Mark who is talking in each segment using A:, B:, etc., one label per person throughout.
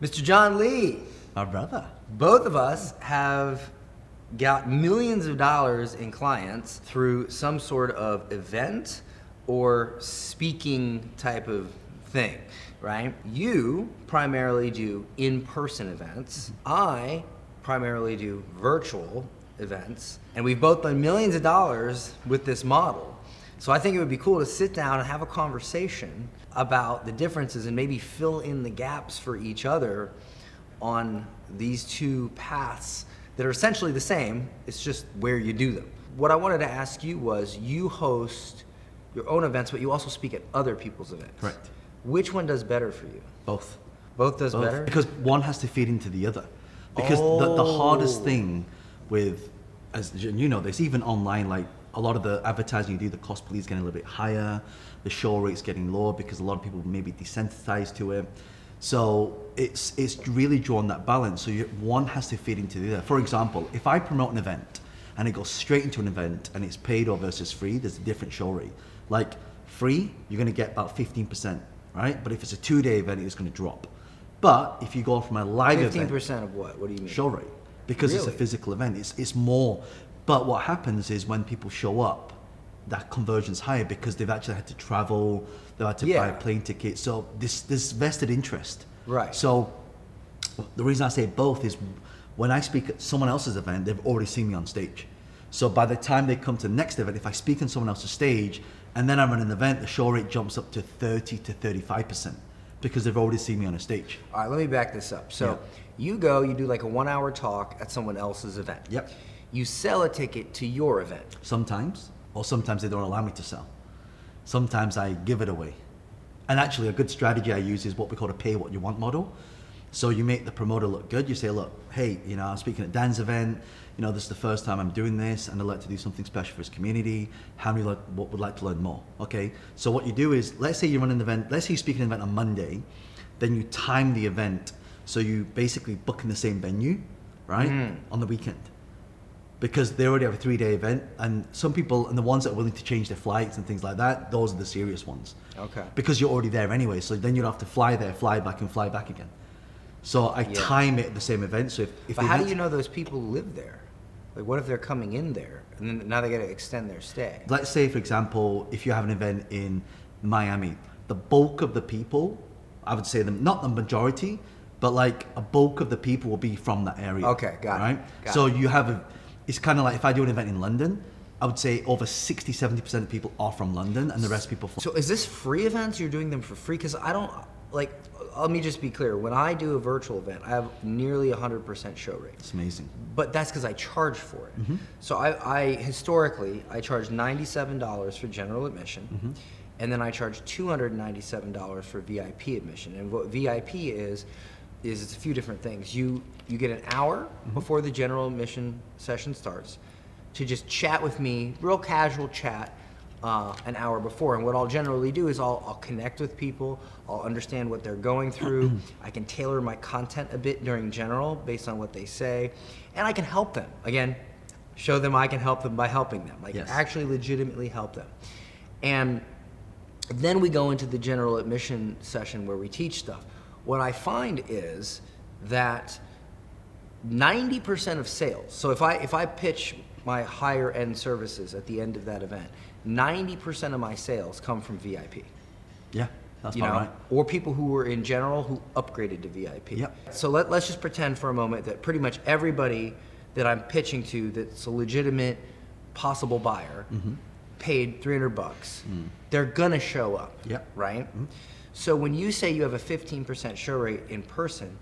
A: Mr. John Lee,
B: My brother.
A: both of us have got millions of dollars in clients through some sort of event or speaking type of thing, right? You primarily do in-person events. I primarily do virtual events. And we've both done millions of dollars with this model. So I think it would be cool to sit down and have a conversation about the differences and maybe fill in the gaps for each other on these two paths that are essentially the same. It's just where you do them. What I wanted to ask you was, you host your own events, but you also speak at other people's events.
B: Correct.
A: Which one does better for you?
B: Both.
A: Both does better?
B: Because one has to feed into the other. Because the hardest thing with, as you know, there's even online, like a lot of the advertising you do, the cost per lead is getting a little bit higher, the show rate's getting lower because a lot of people may be desensitized to it. So it's really drawing that balance. So one has to fit into the other. For example, if I promote an event and it goes straight into an event and it's paid or versus free, there's a different show rate. Like free, you're going to get about 15%, right? But if it's a 2-day event, it's going to drop. But if you go from a live
A: 15%
B: event,
A: 15% of what? What do you mean?
B: show rate, because it's a
A: Really?
B: physical event. It's more. But what happens is when people show up, that conversion's higher because they've actually had to travel, they've had to buy a plane ticket. So this vested interest.
A: Right.
B: So the reason I say both is when I speak at someone else's event, they've already seen me on stage. So by the time they come to the next event, if I speak on someone else's stage and then I run an event, the show rate jumps up to 30 to 35% because they've already seen me on a stage.
A: All right, let me back this up. So you go, you do like a 1-hour talk at someone else's event.
B: Yep.
A: You sell a ticket to your event.
B: Sometimes, or sometimes they don't allow me to sell. Sometimes I give it away. And actually a good strategy I use is what we call a pay what you want model. So you make the promoter look good. You say, look, hey, I'm speaking at Dan's event. This is the first time I'm doing this and I'd like to do something special for his community. How many would like to learn more? Okay. So what you do is, let's say you run an event, let's say you speak at an event on Monday, then you time the event. So you basically book in the same venue, right? On the weekend. Because they already have a 3-day event, and some people, and the ones that are willing to change their flights and things like that, those are the serious ones.
A: Okay.
B: Because you're already there anyway, so then you don't have to fly there, fly back, and fly back again. So I time it at the same event. So if
A: But how do you know those people live there? Like, what if they're coming in there and then now they got to extend their stay?
B: Let's say, for example, if you have an event in Miami, the bulk of the people, I would say them, not the majority, but like a bulk of the people will be from that area.
A: Okay, got it.
B: Right? So you have it's kind of like if I do an event in London, I would say over 60, 70% of people are from London and the rest people from...
A: So is this free events? You're doing them for free? Because I don't, like, let me just be clear. When I do a virtual event, I have nearly 100% show rate.
B: It's amazing.
A: But that's because I charge for it. So I historically, I charge $97 for general admission, and then I charge $297 for VIP admission. And what VIP is it's a few different things. You get an hour before the general admission session starts to just chat with me, real casual chat, an hour before. And what I'll generally do is I'll connect with people, I'll understand what they're going through, I can tailor my content a bit during general based on what they say, and I can help them. Again, show them I can help them by helping them, like actually legitimately help them. And then we go into the general admission session where we teach stuff. What I find is that 90% of sales, so if I pitch my higher end services at the end of that event, 90% of my sales come from VIP.
B: Yeah, that's about right.
A: Or people who were in general who upgraded to VIP.
B: Yep.
A: So let's just pretend for a moment that pretty much everybody that I'm pitching to that's a legitimate possible buyer paid $300. They're gonna show up, right? So when you say you have a 15% show rate in person,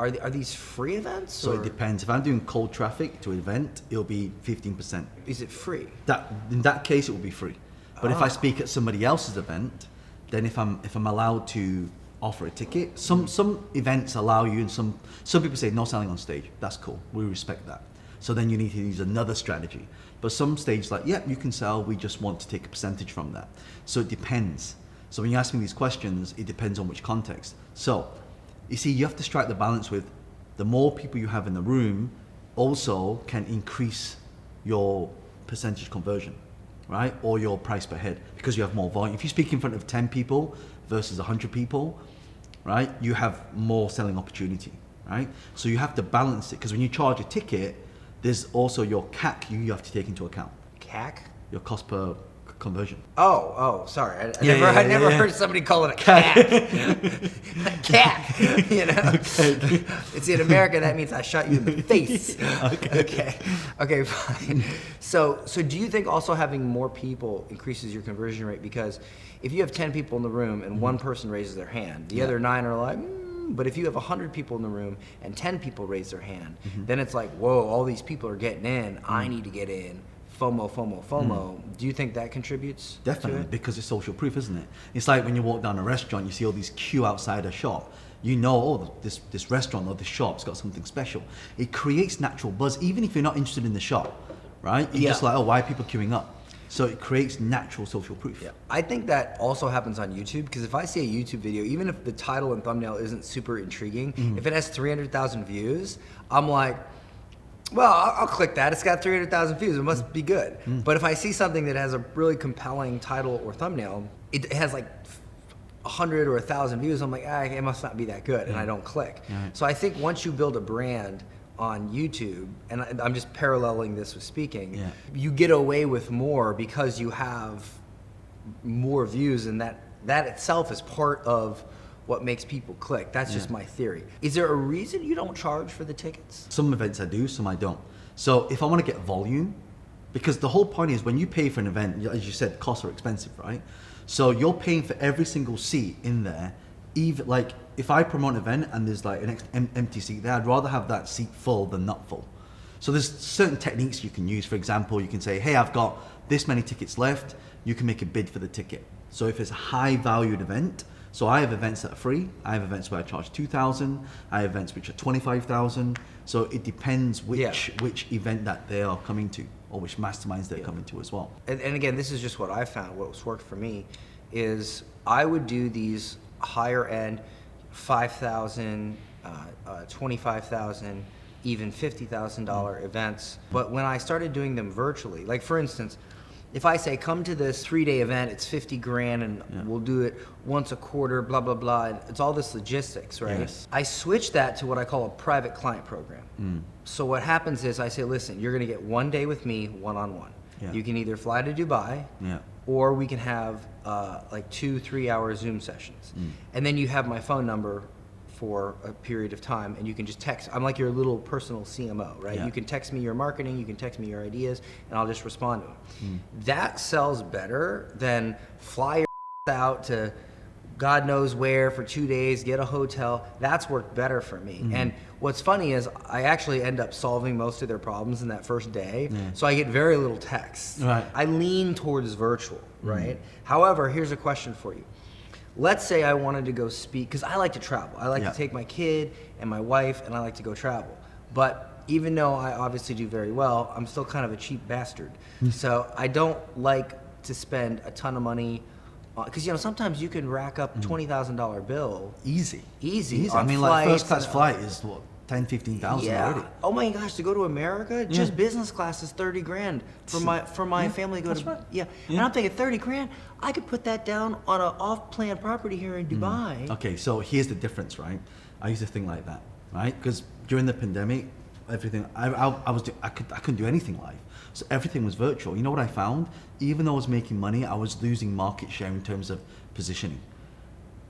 A: are these free events?
B: So it depends. If I'm doing cold traffic to an event, it'll be 15%.
A: Is it free?
B: In that case, it will be free. But if I speak at somebody else's event, then if I'm allowed to offer a ticket, some events allow you, and some people say no selling on stage. That's cool. We respect that. So then you need to use another strategy. But some stages like, you can sell. We just want to take a percentage from that. So it depends. So when you ask me these questions, it depends on which context. So, you see, you have to strike the balance with the more people you have in the room also can increase your percentage conversion, right? Or your price per head because you have more volume. If you speak in front of 10 people versus 100 people, right, you have more selling opportunity, right? So you have to balance it, because when you charge a ticket, there's also your CAC you have to take into account.
A: CAC?
B: Your cost per conversion.
A: Oh, sorry. I
B: Yeah,
A: never
B: yeah.
A: heard somebody call it a CAC. CAC, you know?
B: Okay.
A: It's in America, that means I shot you in the face. Okay, fine. So do you think also having more people increases your conversion rate? Because if you have 10 people in the room and one person raises their hand, the other 9 are like, but if you have 100 people in the room and 10 people raise their hand, then it's like, whoa, all these people are getting in, I need to get in. FOMO. Do you think that contributes?
B: Definitely,
A: to it?
B: because it's social proof, isn't it? It's like when you walk down a restaurant, you see all these queue outside a shop. You know, oh, this restaurant or this shop's got something special. It creates natural buzz, even if you're not interested in the shop, right? You're just like, oh, why are people queuing up? So it creates natural social proof.
A: Yeah. I think that also happens on YouTube, because if I see a YouTube video, even if the title and thumbnail isn't super intriguing, if it has 300,000 views, I'm like, well, I'll click that. It's got 300,000 views. It must be good. But if I see something that has a really compelling title or thumbnail, it has like 100 or 1,000 views, I'm like, it must not be that good, and I don't click. So I think once you build a brand on YouTube, and I'm just paralleling this with speaking, you get away with more because you have more views, and that itself is part of what makes people click. That's just my theory. Is there a reason you don't charge for the tickets?
B: Some events I do, some I don't. So if I want to get volume, because the whole point is when you pay for an event, as you said, costs are expensive, right? So you're paying for every single seat in there. Even like if I promote an event and there's like an empty seat there, I'd rather have that seat full than not full. So there's certain techniques you can use. For example, you can say, hey, I've got this many tickets left. You can make a bid for the ticket. So if it's a high valued event, so I have events that are free. I have events where I charge 2,000. I have events which are 25,000. So it depends which event that they are coming to, or which masterminds they're coming to as well.
A: And again, this is just what I found. What's worked for me is I would do these higher end 5,000, 25,000, even $50,000 events. But when I started doing them virtually, like for instance, if I say, come to this 3-day event, it's 50 grand and we'll do it once a quarter, blah, blah, blah. And it's all this logistics, right?
B: Yes.
A: I switched that to what I call a private client program. So what happens is I say, listen, you're gonna get 1 day with me, one-on-one. You can either fly to Dubai, or we can have like 2-3 hour Zoom sessions. And then you have my phone number for a period of time, and you can just text. I'm like your little personal CMO, right? You can text me your marketing, you can text me your ideas, and I'll just respond to them. That sells better than fly your out to God knows where for 2 days, get a hotel. That's worked better for me. And what's funny is I actually end up solving most of their problems in that first day, so I get very little text. I lean towards virtual, right? However, here's a question for you. Let's say I wanted to go speak, because I like to travel. I like to take my kid and my wife, and I like to go travel. But even though I obviously do very well, I'm still kind of a cheap bastard. So I don't like to spend a ton of money, because sometimes you can rack up $20,000 bill. Easy.
B: I mean, like first class flight is what, 10, 15,000 already.
A: Oh my gosh, to go to America, just business class is 30 grand for my family to go to. And I'm thinking 30 grand, I could put that down on an off-plan property here in Dubai.
B: Okay, so here's the difference, right? I used to think like that, right? Because during the pandemic, everything I couldn't do anything live, so everything was virtual. You know what I found? Even though I was making money, I was losing market share in terms of positioning.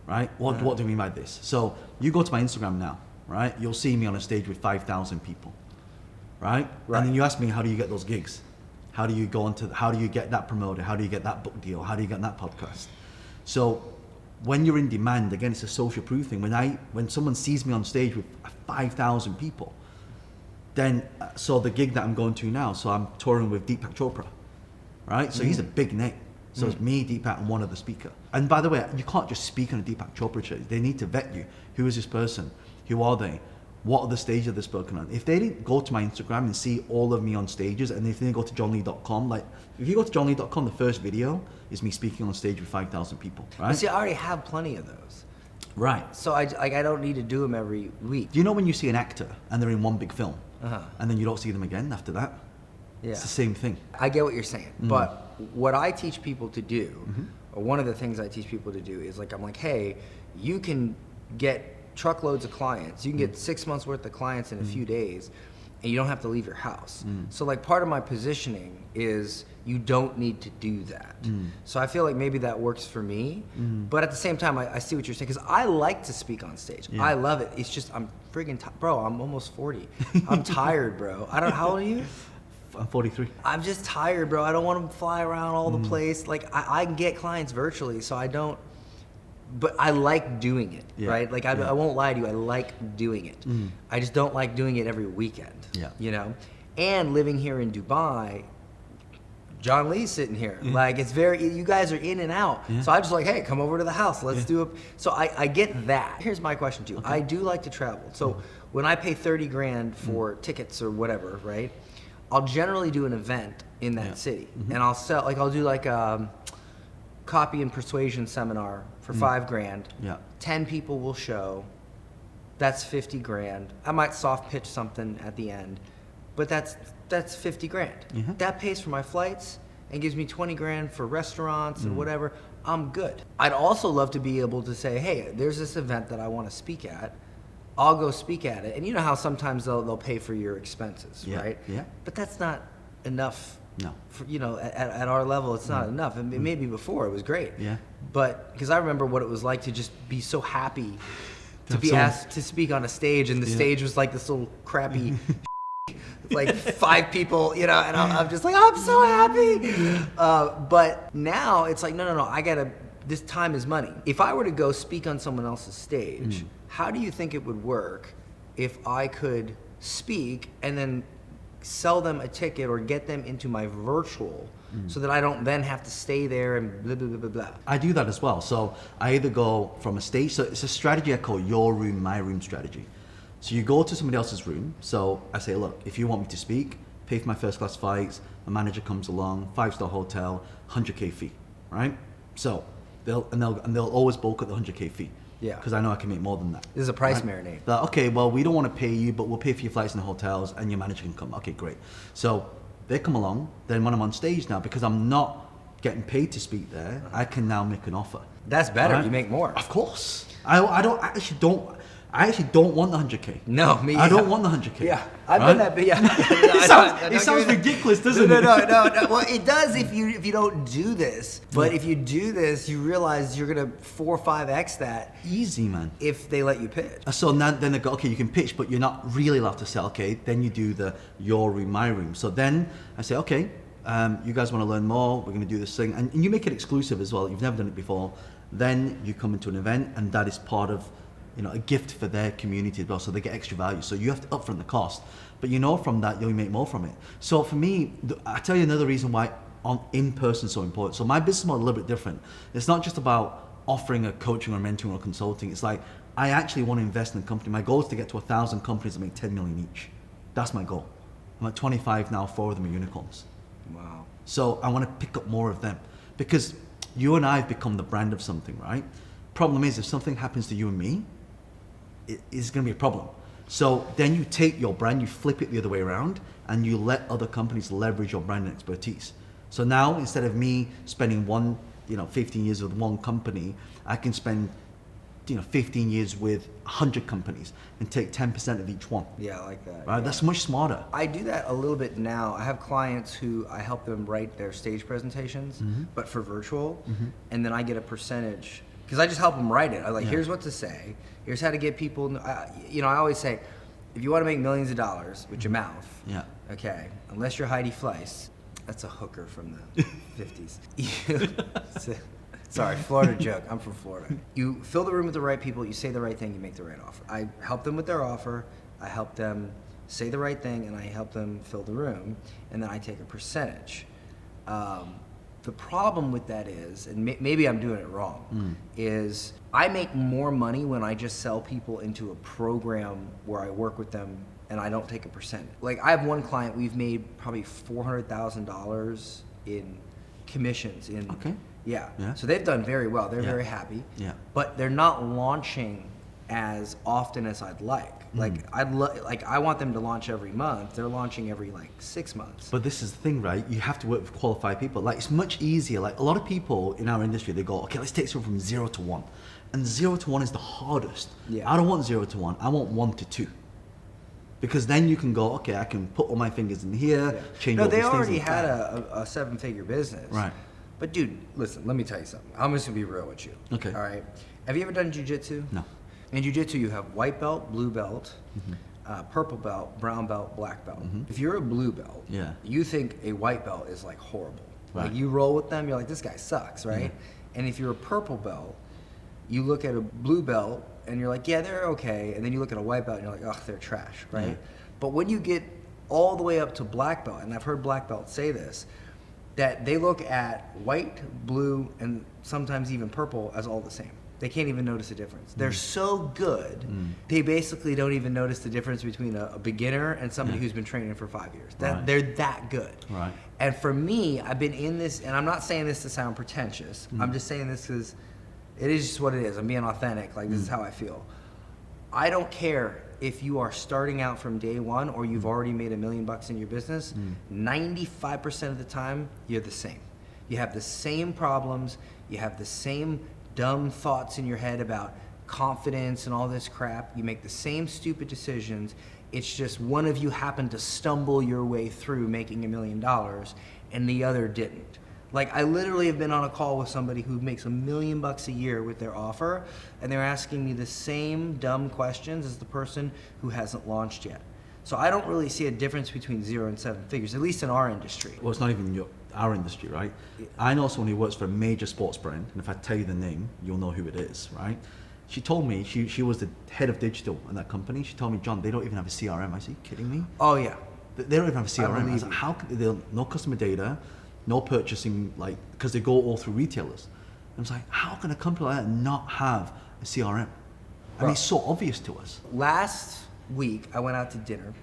B: Right? What do I mean by this? So you go to my Instagram now, right? You'll see me on a stage with 5,000 people, right? And then you ask me, how do you get those gigs? How do you go into? How do you get that promoted? How do you get that book deal? How do you get that podcast? So when you're in demand, again, it's a social proof thing. When someone sees me on stage with 5,000 people, then so the gig that I'm going to now, so I'm touring with Deepak Chopra, right? So he's a big name. So it's me, Deepak, and one other speaker. And by the way, you can't just speak on a Deepak Chopra show. They need to vet you. Who is this person? Who are they? What are the stages they've spoken on? If they didn't go to my Instagram and see all of me on stages, and if they didn't go to johnlee.com, like if you go to johnlee.com, the first video is me speaking on stage with 5,000 people, right?
A: But see, I already have plenty of those.
B: Right.
A: So I don't need to do them every week.
B: Do you know when you see an actor and they're in one big film, and then you don't see them again after that? It's the same thing.
A: I get what you're saying, but what I teach people to do, or one of the things I teach people to do is I'm like, hey, you can get truckloads of clients. You can get 6 months worth of clients in a few days, and you don't have to leave your house. So like part of my positioning is you don't need to do that. So I feel like maybe that works for me, but at the same time, I see what you're saying, because I like to speak on stage. I love it. It's just, I'm friggin' bro, I'm almost 40. I'm tired, bro. How old are you?
B: I'm 43.
A: I'm just tired, bro. I don't want to fly around all the place. Like I can get clients virtually, so I don't, but I like doing it, right? Like I won't lie to you, I like doing it. I just don't like doing it every weekend, you know? And living here in Dubai, John Lee's sitting here. Like it's you guys are in and out. So I just like, hey, come over to the house, let's do it. So I get that. Here's my question to you. I do like to travel. So when I pay 30 grand for tickets or whatever, right? I'll generally do an event in that city, and I'll do like a copy and persuasion seminar for 5 grand. 10 people will show. That's 50 grand. I might soft pitch something at the end, but that's 50 grand. That pays for my flights and gives me 20 grand for restaurants and whatever. I'm good. I'd also love to be able to say, hey, there's this event that I want to speak at. I'll go speak at it. And you know how sometimes they'll pay for your expenses, right? But that's not enough.
B: No.
A: For, you know, at our level, it's not enough. And maybe before it was great. But because I remember what it was like to just be so happy to be asked to speak on a stage, and the stage was like this little crappy like 5 people, you know, and I'm just like, I'm so happy. But now it's like, no, this time is money. If I were to go speak on someone else's stage, how do you think it would work if I could speak and then sell them a ticket or get them into my virtual so that I don't then have to stay there and blah, blah, blah, blah, blah? I
B: do that as well. So I either go from a stage, so it's a strategy I call your room, my room strategy. So you go to somebody else's room. So I say, look, if you want me to speak, pay for my first class flights, my manager comes along, 5-star hotel, 100K fee, right? So they'll always bulk at the 100K fee. Because I know I can make more than that.
A: This is a price marinade.
B: Like, okay, well, we don't want to pay you, but we'll pay for your flights and the hotels, and your manager can come. Okay, great. So they come along. Then when I'm on stage now, because I'm not getting paid to speak there, I can now make an offer.
A: That's better. Right? You make more.
B: Of course. I actually don't want the 100K.
A: No, me.
B: I don't want the 100K.
A: Yeah, I've done that. But
B: it sounds ridiculous, doesn't it?
A: No. Well, it does if you don't do this. But if you do this, you realize you're gonna 4 or 5x that. Easy, man. If they let you pitch.
B: So then they go, okay, you can pitch, but you're not really allowed to sell. Okay, then you do the your room, my room. So then I say, okay, you guys want to learn more? We're gonna do this thing, and you make it exclusive as well. You've never done it before. Then you come into an event, and that is part of, you know, a gift for their community as well, so they get extra value. So you have to upfront the cost, but you know from that you'll make more from it. So for me, I tell you another reason why in-person is so important. So my business model is a little bit different. It's not just about offering a coaching or mentoring or consulting. It's like, I actually want to invest in a company. My goal is to get to 1,000 companies that make 10 million each. That's my goal. I'm at 25 now, 4 of them are unicorns.
A: Wow.
B: So I want to pick up more of them, because you and I have become the brand of something, right? Problem is, if something happens to you and me, it is going to be a problem. So then you take your brand, you flip it the other way around, and you let other companies leverage your brand and expertise. So now, instead of me spending 15 years with one company, I can spend 15 years with 100 companies and take 10% of each one.
A: Yeah, I like that.
B: Right?
A: Yeah.
B: That's much smarter.
A: I do that a little bit now. I have clients who I help them write their stage presentations, but for virtual, and then I get a percentage, because I just help them write it. I'm like, here's what to say. Here's how to get people. I always say, if you want to make millions of dollars with your mouth, okay, unless you're Heidi Fleiss, that's a hooker from the 50s. Sorry, Florida joke. I'm from Florida. You fill the room with the right people, you say the right thing, you make the right offer. I help them with their offer, I help them say the right thing, and I help them fill the room, and then I take a percentage. The problem with that is, and maybe I'm doing it wrong, is I make more money when I just sell people into a program where I work with them and I don't take a percentage. Like, I have one client, we've made probably $400,000 in commissions. Yeah. So they've done very well. They're very happy. But they're not launching as often as I'd like. Like I want them to launch every month. They're launching every like 6 months.
B: But this is the thing, right? You have to work with qualified people. Like it's much easier. Like a lot of people in our industry, they go, okay, let's take something from 0 to 1. And 0 to 1 is the hardest.
A: Yeah.
B: I don't want 0 to 1. I want 1 to 2. Because then you can go, okay, I can put all my fingers in here, change all
A: No, they
B: these things.
A: already had a 7-figure business.
B: Right.
A: But dude, listen, let me tell you something. I'm just gonna be real with you.
B: Okay.
A: All right. Have you ever done jiu-jitsu?
B: No.
A: In jiu-jitsu, you have white belt, blue belt, purple belt, brown belt, black belt. If you're a blue belt, you think a white belt is like horrible.
B: Right.
A: Like you roll with them, you're like, this guy sucks, right? And if you're a purple belt, you look at a blue belt and you're like, yeah, they're okay. And then you look at a white belt and you're like, oh, they're trash, right?
B: Yeah.
A: But when you get all the way up to black belt, and I've heard black belts say this, that they look at white, blue, and sometimes even purple as all the same. They can't even notice a difference. They're so good, they basically don't even notice the difference between a beginner and somebody who's been training for 5 years. They're that good.
B: Right.
A: And for me, I've been in this, and I'm not saying this to sound pretentious. I'm just saying this because it is just what it is. I'm being authentic. Like, this is how I feel. I don't care if you are starting out from day one or you've already made $1 million in your business. 95% of the time, you're the same. You have the same problems. You have the same dumb thoughts in your head about confidence and all this crap. You make the same stupid decisions. It's just one of you happened to stumble your way through making $1 million and the other didn't. Like, I literally have been on a call with somebody who makes $1 million a year with their offer, and they're asking me the same dumb questions as the person who hasn't launched yet. So I don't really see a difference between 0 and 7 figures, at least in our industry.
B: Well, it's not even our industry, right? I know someone who works for a major sports brand, and if I tell you the name, you'll know who it is, right? She told me, she was the head of digital in that company. She told me, John, they don't even have a CRM. I said, are you kidding me?
A: Oh, yeah.
B: They don't even have a CRM. I was like,
A: you.
B: how could they, no customer data, no purchasing, like, because they go all through retailers. I was like, how can a company like that not have a CRM? I mean, it's so obvious to us.
A: Last week, I went out to dinner,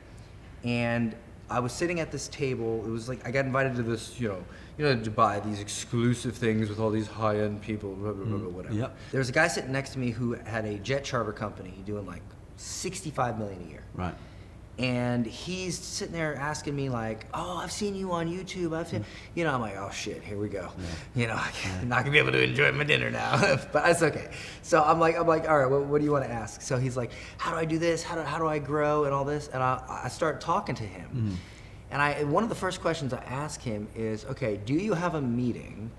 A: and I was sitting at this table. It was like, I got invited to this, Dubai, these exclusive things with all these high-end people, blah, blah, blah, blah, whatever.
B: Yep.
A: There was a guy sitting next to me who had a jet charter company doing like $65 million a year.
B: Right.
A: And he's sitting there asking me like, oh, I've seen you on YouTube. I've seen, I'm like, oh shit, here we go. I'm not gonna be able to enjoy my dinner now, but that's okay. So I'm like, all right, what do you want to ask? So he's like, how do I do this? How do I grow and all this? And I start talking to him. And one of the first questions I ask him is, okay, do you have a meeting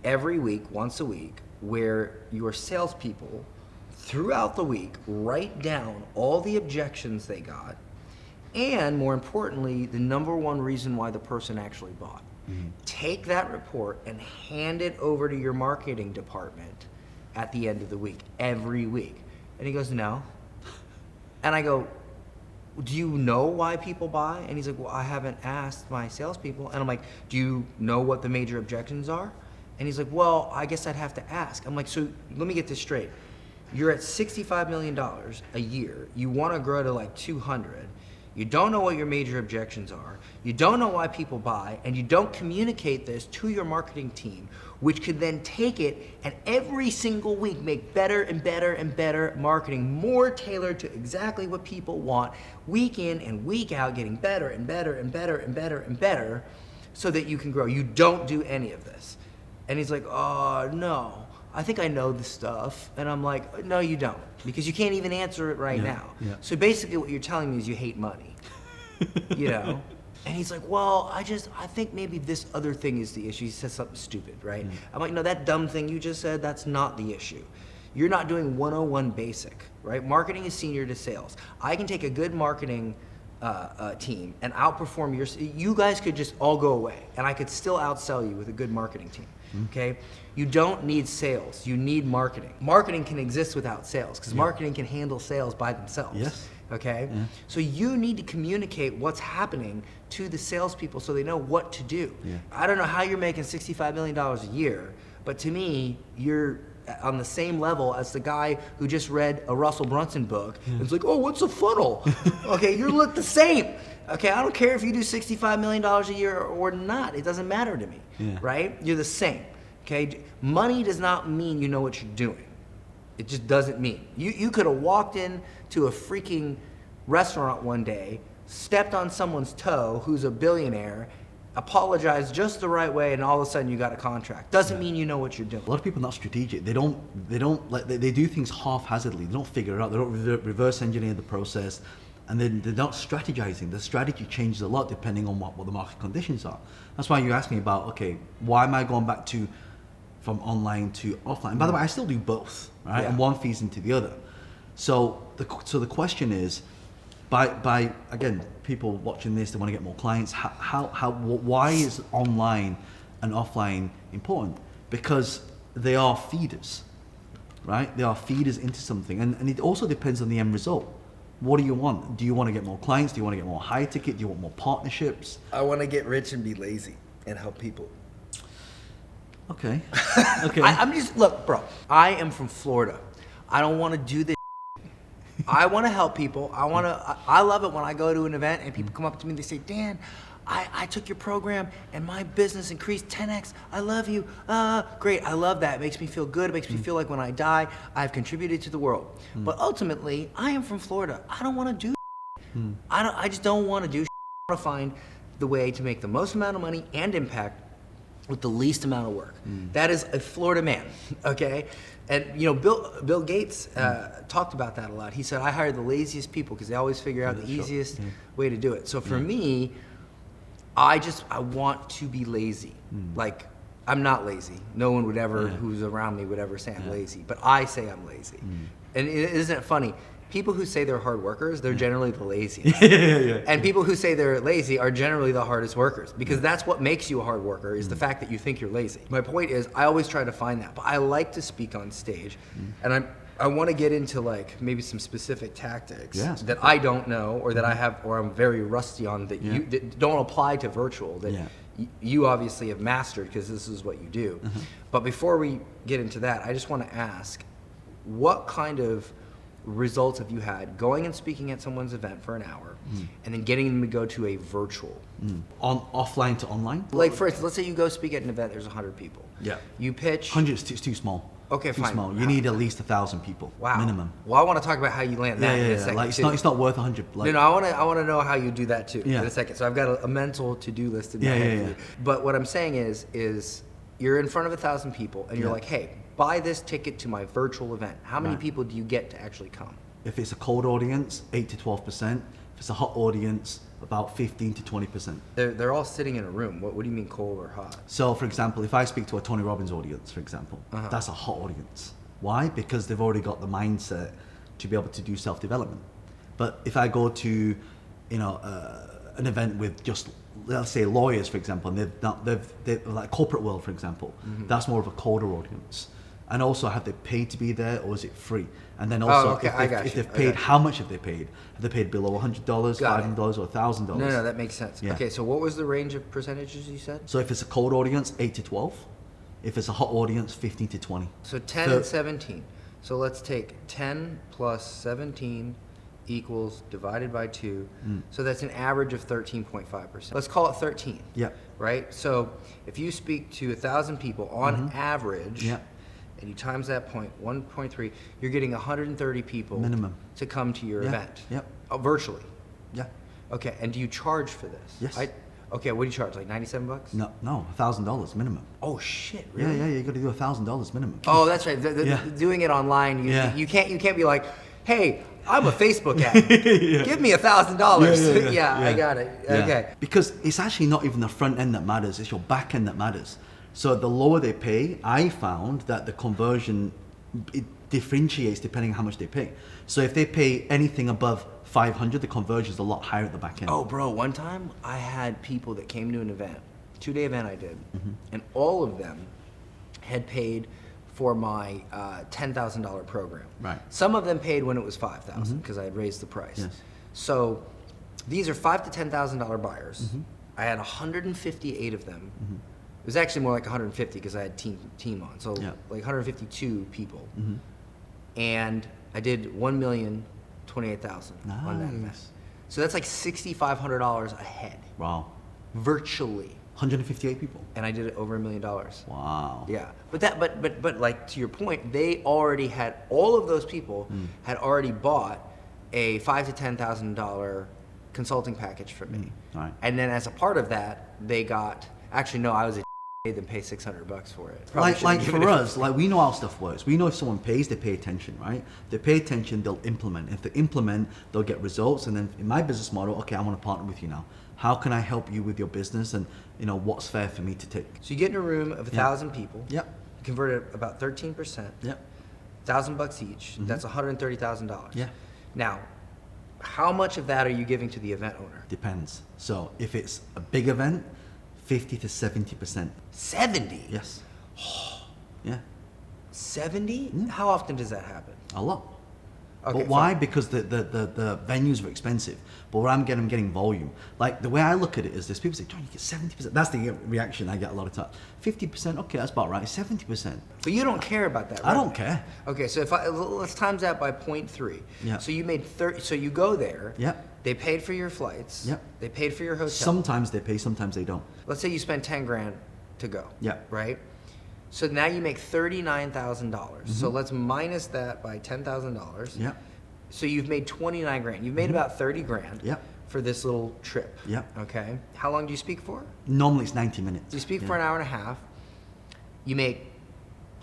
A: every week, once a week, where your salespeople throughout the week write down all the objections they got, and more importantly, the #1 reason why the person actually bought? Take that report and hand it over to your marketing department at the end of the week, every week. And he goes, no. And I go, do you know why people buy? And he's like, well, I haven't asked my salespeople. And I'm like, do you know what the major objections are? And he's like, well, I guess I'd have to ask. I'm like, so let me get this straight. You're at $65 million a year. You want to grow to like 200. You don't know what your major objections are. You don't know why people buy, and you don't communicate this to your marketing team, which could then take it and every single week make better and better and better marketing, more tailored to exactly what people want, week in and week out, getting better and better and better and better and better so that you can grow. You don't do any of this. And he's like, oh, no. I think I know the stuff. And I'm like, no, you don't, because you can't even answer it right now.
B: Yeah.
A: So basically what you're telling me is you hate money, And he's like, well, I think maybe this other thing is the issue. He says something stupid, right? I'm like, no, that dumb thing you just said, that's not the issue. You're not doing 101 basic, right? Marketing is senior to sales. I can take a good marketing team and outperform you guys could just all go away, and I could still outsell you with a good marketing team. Okay, you don't need sales, you need marketing. Marketing can exist without sales, because marketing can handle sales by themselves.
B: Yes.
A: Okay, so you need to communicate what's happening to the salespeople so they know what to do. I don't know how you're making $65 million a year, but to me, you're on the same level as the guy who just read a Russell Brunson book. It's like, oh, what's a funnel? Okay, you look the same. Okay, I don't care if you do $65 million a year or not. It doesn't matter to me, right? You're the same, okay? Money does not mean you know what you're doing. It just doesn't mean. You could have walked in to a freaking restaurant one day, stepped on someone's toe who's a billionaire, apologized just the right way, and all of a sudden you got a contract. Doesn't mean you know what you're doing.
B: A lot of people are not strategic. They don't like, they do things haphazardly. They don't figure it out. They don't reverse engineer the process, and then they're not strategizing. The strategy changes a lot depending on what the market conditions are. That's why you asked me about, okay, why am I going back from online to offline? And by the way, I still do both, right?
A: Yeah.
B: And one feeds into the other. So the question is, by again, people watching this, they want to get more clients. Why is online and offline important? Because they are feeders, right? They are feeders into something, and it also depends on the end result. What do you want? Do you want to get more clients? Do you want to get more high ticket? Do you want more partnerships?
A: I want to get rich and be lazy and help people.
B: Okay. Okay.
A: I'm just, look, bro, I am from Florida. I don't want to do this. I want to help people. I love it when I go to an event and people come up to me and they say, Dan, I took your program and my business increased 10x. I love you. Great. I love that. It makes me feel good. It makes me feel like when I die, I've contributed to the world. But ultimately, I am from Florida. I don't want to do I just don't want to do I want to find the way to make the most amount of money and impact with the least amount of work. That is a Florida man, okay? And you know, Bill Gates talked about that a lot. He said, I hire the laziest people because they always figure out the easiest way to do it. So for me, I want to be lazy. Like, I'm not lazy. No one would ever, who's around me would ever say I'm lazy, but I say I'm lazy. And isn't it funny? People who say they're hard workers, they're generally the laziest. And people who say they're lazy are generally the hardest workers, because that's what makes you a hard worker, is the fact that you think you're lazy. My point is, I always try to find that, but I like to speak on stage, and I want to get into like maybe some specific tactics that I don't know, or that I have, or I'm very rusty on, that you that don't apply to virtual, that you obviously have mastered because this is what you do. But before we get into that, I just want to ask, what kind of results have you had going and speaking at someone's event for an hour and then getting them to go to a virtual?
B: On offline to online?
A: Like, for instance, let's say you go speak at an event, there's 100 people.
B: Yeah.
A: You pitch.
B: 100 is too small.
A: Okay,
B: too
A: fine.
B: small. You need at least 1,000 people.
A: Wow.
B: Minimum.
A: Well, I want to talk about how you land that in a second.
B: Like,
A: too.
B: it's not worth 100. Like,
A: No, I want to know how you do that too in a second. So I've got a mental to-do list in my head for you. But what I'm saying is you're in front of 1,000 people and you're like, hey, buy this ticket to my virtual event. How many people do you get to actually come?
B: If it's a cold audience, 8 to 12%. If it's a hot audience, about 15 to 20%.
A: They're all sitting in a room. What do you mean cold or hot?
B: So, for example, if I speak to a Tony Robbins audience, for example, that's a hot audience. Why? Because they've already got the mindset to be able to do self-development. But if I go to, an event with just, let's say, lawyers, for example, and they've like corporate world, for example, that's more of a colder audience. And also, have they paid to be there, or is it free? And then also, if they've paid, how much have they paid? Have they paid below $100, $500, or $1,000?
A: No, that makes sense.
B: Yeah.
A: Okay, so what was the range of percentages you said?
B: So if it's a cold audience, 8 to 12. If it's a hot audience, 15 to 20.
A: So 10 and 17. So let's take 10 plus 17 equals divided by 2. So that's an average of 13.5%. Let's call it 13.
B: Yeah.
A: Right? So if you speak to 1,000 people on average, and you times that point, 1.3, you're getting 130 people
B: minimum
A: to come to your event.
B: Yep.
A: Virtually.
B: Yeah.
A: Okay, and do you charge for this?
B: Yes.
A: Okay, what do you charge? Like $97?
B: No, $1,000 minimum.
A: Oh shit! Really?
B: Yeah. You got to do $1,000 minimum.
A: Oh, that's right. Doing it online, you can't be like, hey, I'm a Facebook ad. Give me $1,000. Yeah, I got it.
B: Yeah.
A: Okay.
B: Because it's actually not even the front end that matters; it's your back end that matters. So the lower they pay, I found that the conversion, it differentiates depending on how much they pay. So if they pay anything above 500, the conversion is a lot higher at the back end.
A: Oh, bro, one time I had people that came to an event, 2-day event I did, and all of them had paid for my $10,000 program.
B: Right.
A: Some of them paid when it was $5,000 because I had raised the price.
B: Yes.
A: So these are $5,000 to $10,000 buyers. I had 158 of them. It was actually more like 150 because I had team on, so like 152 people. And I did 1,028,000 on that event. So that's like $6,500 a head.
B: Wow.
A: Virtually.
B: 158 people.
A: And I did it over $1 million.
B: Wow.
A: Yeah, but like to your point, they already had, all of those people had already bought a $5,000 to $10,000 consulting package from me.
B: Right.
A: And then as a part of that, they got, actually no, I was a made them pay $600 for it. Probably
B: Like
A: shouldn't give it
B: for
A: a-
B: us, like we know how stuff works. We know if someone pays, they pay attention, right? They pay attention, they'll implement. If they implement, they'll get results. And then in my business model, okay, I want to partner with you now. How can I help you with your business? And you know, what's fair for me to take?
A: So you get in a room of 1,000 people.
B: Yep.
A: You convert it about 13%.
B: Yep.
A: $1,000 each. That's $130,000.
B: Yeah.
A: Now, how much of that are you giving to the event owner?
B: Depends. So if it's a big event, 50 to 70%.
A: 70.
B: Yes. Yeah.
A: 70? How often does that happen?
B: A lot.
A: Okay,
B: But why?
A: fine.
B: Because the venues are expensive. But where I'm getting volume. Like the way I look at it is this: people say, "John, you get 70%." That's the reaction I get a lot of times. 50%, okay, that's about right. 70%,
A: But you don't care about that, right?
B: I don't care.
A: Okay, so let's times that by 0.3.
B: Yeah.
A: So you made 30. So you go there.
B: Yeah.
A: They paid for your flights.
B: Yep.
A: They paid for your hotel.
B: Sometimes they pay, sometimes they don't.
A: Let's say you spend 10 grand to go.
B: Yeah.
A: Right. So now you make $39,000. So let's minus that by $10,000.
B: Yeah.
A: So you've made 29 grand. You've made about 30 grand.
B: Yep.
A: For this little trip.
B: Yep.
A: Okay. How long do you speak for?
B: Normally it's 90 minutes.
A: You speak
B: Yeah.
A: for an hour and a half. You make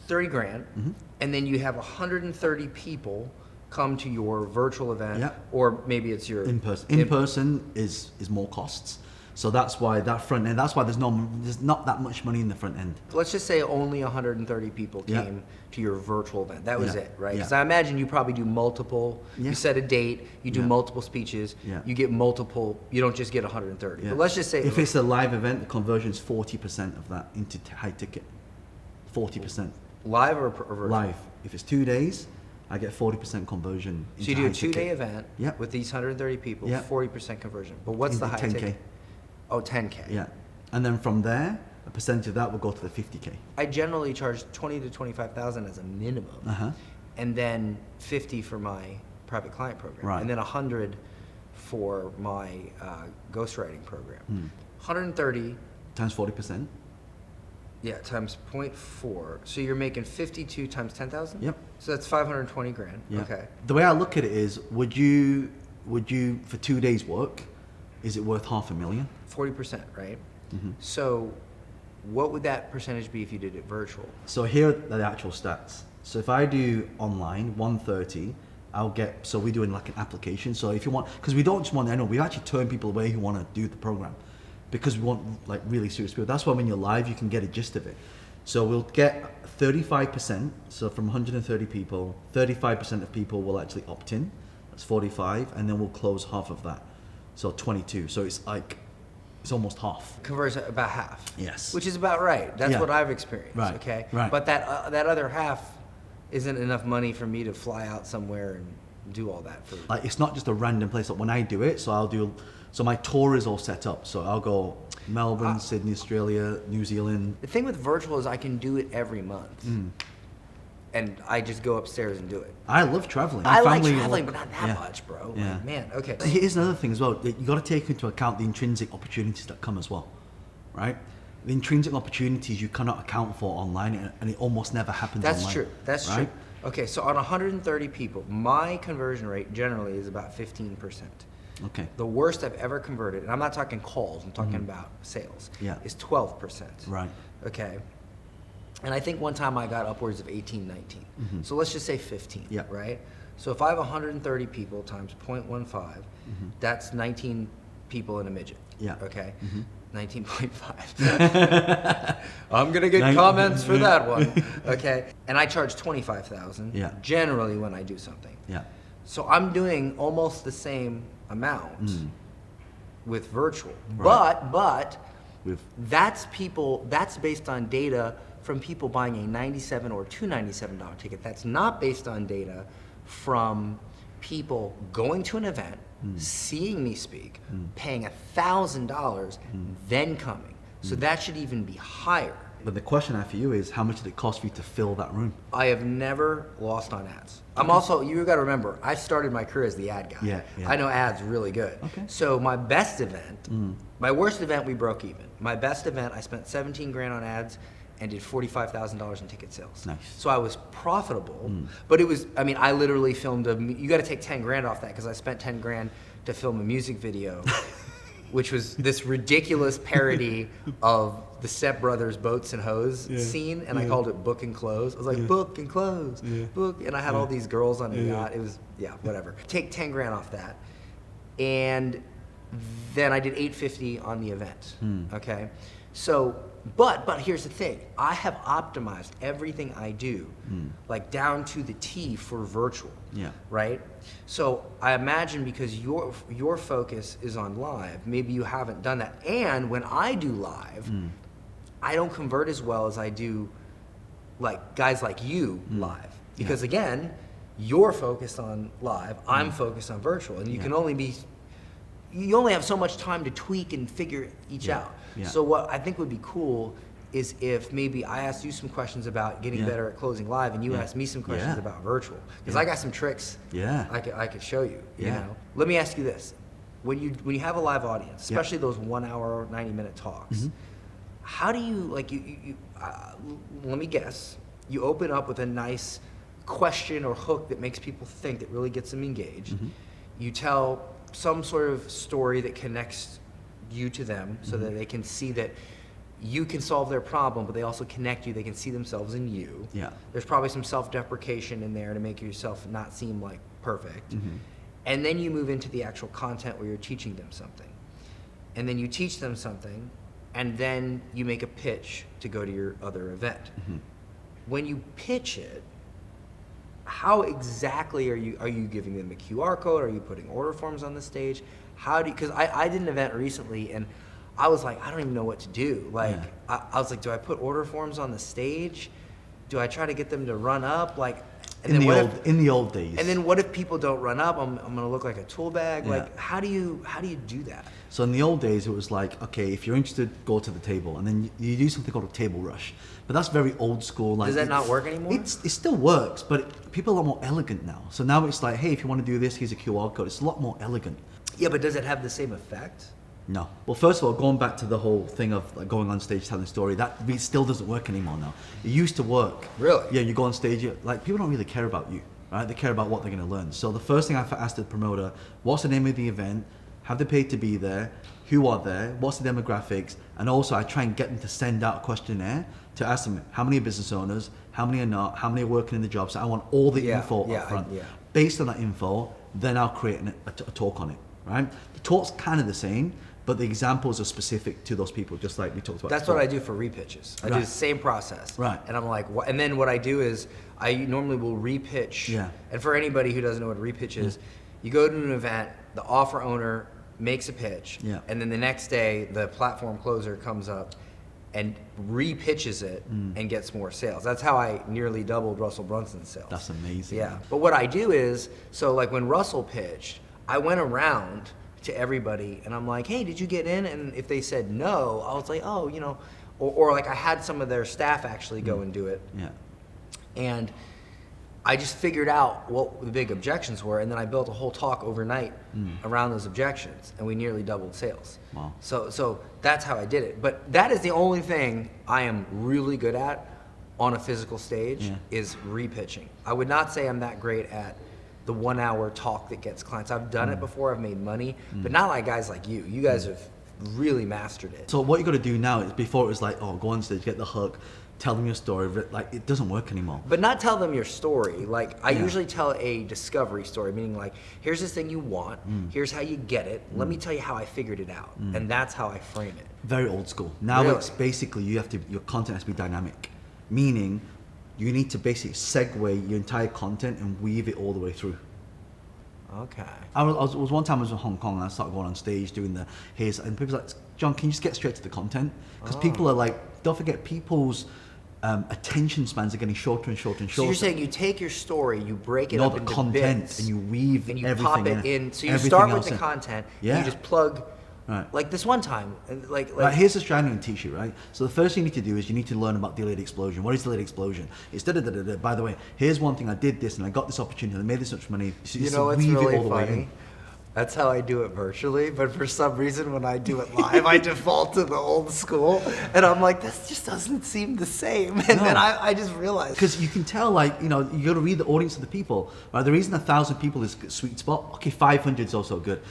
A: 30 grand, and then you have 130 people come to your virtual event,
B: Yeah.
A: or maybe it's your
B: In person. In person is more costs. So that's why that front end. That's why there's not that much money in the front end.
A: Let's just say only 130 people
B: Yeah.
A: came to your virtual event. That was
B: Yeah.
A: it, right?
B: Yeah.
A: Because I imagine you probably do multiple.
B: Yeah.
A: You set a date. You do
B: Yeah.
A: multiple speeches.
B: Yeah.
A: You get multiple. You don't just get 130.
B: Yeah.
A: But let's just say
B: if it's a live event, the conversion is 40% of that into high ticket. 40%.
A: live or virtual.
B: Live. If it's 2 days, I get 40% conversion.
A: So you
B: into
A: do a
B: high ticket.
A: 2-day event
B: Yeah.
A: with these 130 people,
B: Yeah.
A: 40% conversion. But what's the
B: Into
A: high
B: 10K.
A: ticket? Oh, 10K.
B: Yeah. And then from there, a percentage of that will go to the 50K.
A: I generally charge 20 to 25,000 as a minimum,
B: Uh-huh.
A: and then 50 for my private client program,
B: Right.
A: and then 100 for my ghostwriting program.
B: Hmm.
A: 130,
B: Times 40%.
A: yeah, times 0.4. So you're making 52 times 10,000.
B: Yep.
A: So that's 520 grand.
B: Yeah.
A: Okay.
B: The way I look at it is, would you for 2 days work, is it worth $500,000?
A: 40%, right?
B: Mm-hmm.
A: So what would that percentage be if you did it virtual?
B: So here are the actual stats. So if I do online 130, I'll get, so we're doing like an application. So if you want, because we don't just want, I know we actually turn people away who want to do the program because we want like really serious people. That's why when you're live, you can get a gist of it. So we'll get 35%. So from 130 people, 35% of people will actually opt in. That's 45. And then we'll close half of that. So 22. So it's like, it's almost half.
A: Converts at about half.
B: Yes.
A: Which is about right. That's
B: Yeah.
A: what I've experienced.
B: Right,
A: Okay.
B: right.
A: But that other half isn't enough money for me to fly out somewhere and do all that for.
B: Like it's not just a random place. Like when I do it, so my tour is all set up. So I'll go Melbourne, Sydney, Australia, New Zealand.
A: The thing with virtual is I can do it every month, and I just go upstairs and do it.
B: I love traveling.
A: I
B: My
A: like
B: family
A: traveling,
B: love-
A: but not that
B: yeah.
A: much, bro.
B: Yeah.
A: Like, man. Okay.
B: Here's another thing as well. That you got to take into account the intrinsic opportunities that come as well, right? The intrinsic opportunities you cannot account for online, and it almost never happens
A: That's
B: online.
A: true. That's
B: right?
A: true. Okay, so on 130 people, my conversion rate generally is about 15%.
B: Okay.
A: The worst I've ever converted, and I'm not talking calls, I'm talking about sales,
B: Yeah.
A: is 12%.
B: Right.
A: Okay. And I think one time I got upwards of 18, 19. So let's just say 15,
B: Yeah.
A: right? So if I have 130 people times 0.15, that's 19 people in a midget.
B: Yeah.
A: Okay. 19.5. I'm gonna get comments for that one. Okay. And I charge 25,000.
B: Yeah.
A: Generally when I do something.
B: Yeah.
A: So I'm doing almost the same amount with virtual.
B: Right.
A: But
B: With
A: that's based on data from people buying a $97 or $297 ticket. That's not based on data from people going to an event, seeing me speak, paying $1,000, then coming. So that should even be higher.
B: But the question I have for you is, how much did it cost for you to fill that room?
A: I have never lost on ads. I'm also, you got to remember, I started my career as the ad guy.
B: Yeah, yeah.
A: I know ads really good.
B: Okay.
A: So my best event, my worst event, we broke even. My best event, I spent 17 grand on ads, and did $45,000 in ticket sales.
B: Nice.
A: So I was profitable, but it was, I mean, I literally filmed you got to take 10 grand off that because I spent 10 grand to film a music video, which was this ridiculous parody of the Step Brothers boats and hose scene, and I called it Book and Close. I was like, book and close, book, and I had all these girls on a yacht. It was, whatever. Take 10 grand off that. And then I did $850 on the event, okay? So, but here's the thing. I have optimized everything I do, like down to the T for virtual, right? So I imagine because your focus is on live, maybe you haven't done that. And when I do live, I don't convert as well as I do like guys like you live. Because again, you're focused on live, I'm focused on virtual, and you can only you only have so much time to tweak and figure each out. So what I think would be cool is if maybe I asked you some questions about getting better at closing live, and you asked me some questions about virtual, because I got some tricks I could show you. You know, let me ask you this: when you have a live audience, especially those 1 hour, 90-minute talks, how do you like let me guess, you open up with a nice question or hook that makes people think, that really gets them engaged. You tell some sort of story that connects you to them, so that they can see that you can solve their problem, but they also connect you, they can see themselves in you. There's probably some self-deprecation in there to make yourself not seem like perfect. And then you move into the actual content where you're teaching them something. And then you teach them something, and then you make a pitch to go to your other event. When you pitch it, how exactly are you giving them a QR code? Are you putting order forms on the stage? How do you, because I did an event recently, and I was like, I don't even know what to do. Like, I was like, do I put order forms on the stage? Do I try to get them to run up? Like, and
B: in the old days.
A: And then what if people don't run up? I'm gonna look like a tool bag. Like, how do you do that?
B: So in the old days, it was like, okay, if you're interested, go to the table, and then you do something called a table rush. But that's very old school. Like,
A: does that not work anymore?
B: It still works, but people are a lot more elegant now. So now it's like, hey, if you want to do this, here's a QR code. It's a lot more elegant.
A: Yeah, but does it have the same effect?
B: No. Well, first of all, going back to the whole thing of like going on stage telling a story, that still doesn't work anymore now. It used to work.
A: Really?
B: Yeah, you go on stage, like people don't really care about you, right? They care about what they're going to learn. So the first thing I asked the promoter, what's the name of the event? Have they paid to be there? Who are there? What's the demographics? And also I try and get them to send out a questionnaire to ask them how many are business owners, how many are not, how many are working in the job. So I want all the info up front. Based on that info, then I'll create a talk on it, right? The talk's kind of the same, but the examples are specific to those people, just like we talked about.
A: That's
B: before.
A: what I do for repitches. I do the same process.
B: Right.
A: And I'm like, and then what I do is I normally will repitch. And for anybody who doesn't know what a repitch is, you go to an event, the offer owner makes a pitch, and then the next day the platform closer comes up and repitches it and gets more sales. That's how I nearly doubled Russell Brunson's sales.
B: That's amazing.
A: Yeah. But what I do is, so like when Russell pitched, I went around to everybody and I'm like, hey, did you get in? And if they said no, I was like, oh, you know, or like I had some of their staff actually go and do it. And I just figured out what the big objections were, and then I built a whole talk overnight around those objections, and we nearly doubled sales.
B: Wow.
A: So that's how I did it. But that is the only thing I am really good at on a physical stage is repitching. I would not say I'm that great at the 1 hour talk that gets clients. I've done it before, I've made money, but not like guys like you. You guys have really mastered it.
B: So what you got to do now is, before it was like, oh, go on stage, get the hook, tell them your story. Like, it doesn't work anymore.
A: But not tell them your story. Like, I usually tell a discovery story, meaning like, here's this thing you want, here's how you get it, let me tell you how I figured it out. And that's how I frame it.
B: Very old school. Now
A: Really?
B: it's basically, your content has to be dynamic. Meaning, you need to basically segue your entire content and weave it all the way through.
A: Okay.
B: I was one time I was in Hong Kong and I started going on stage doing the here's, and people were like, John, can you just get straight to the content? Because people are like, don't forget, people's attention spans are getting shorter and shorter and shorter.
A: So you're saying you take your story, you break it up
B: the
A: into
B: content,
A: bits,
B: and you weave
A: and you
B: everything
A: pop it in. So you
B: everything
A: start with
B: else
A: the
B: in.
A: content,
B: Yeah.
A: and you just plug.
B: Right.
A: Like this one time, like
B: Right, here's the strategy I'm going to teach you, right? So the first thing you need to do is you need to learn about delayed explosion. What is delayed explosion? It's da-da-da-da-da. By the way, here's one thing, I did this and I got this opportunity, I made this much money. So
A: you know what's
B: weave it
A: really
B: all the way
A: funny?
B: in.
A: That's how I do it virtually, but for some reason when I do it live, I default to the old school, and I'm like, this just doesn't seem the same. And then I just realized.
B: Because you can tell, like, you know, you got to read the audience of the people. Right? The reason 1,000 people is a sweet spot, okay, 500 is also good.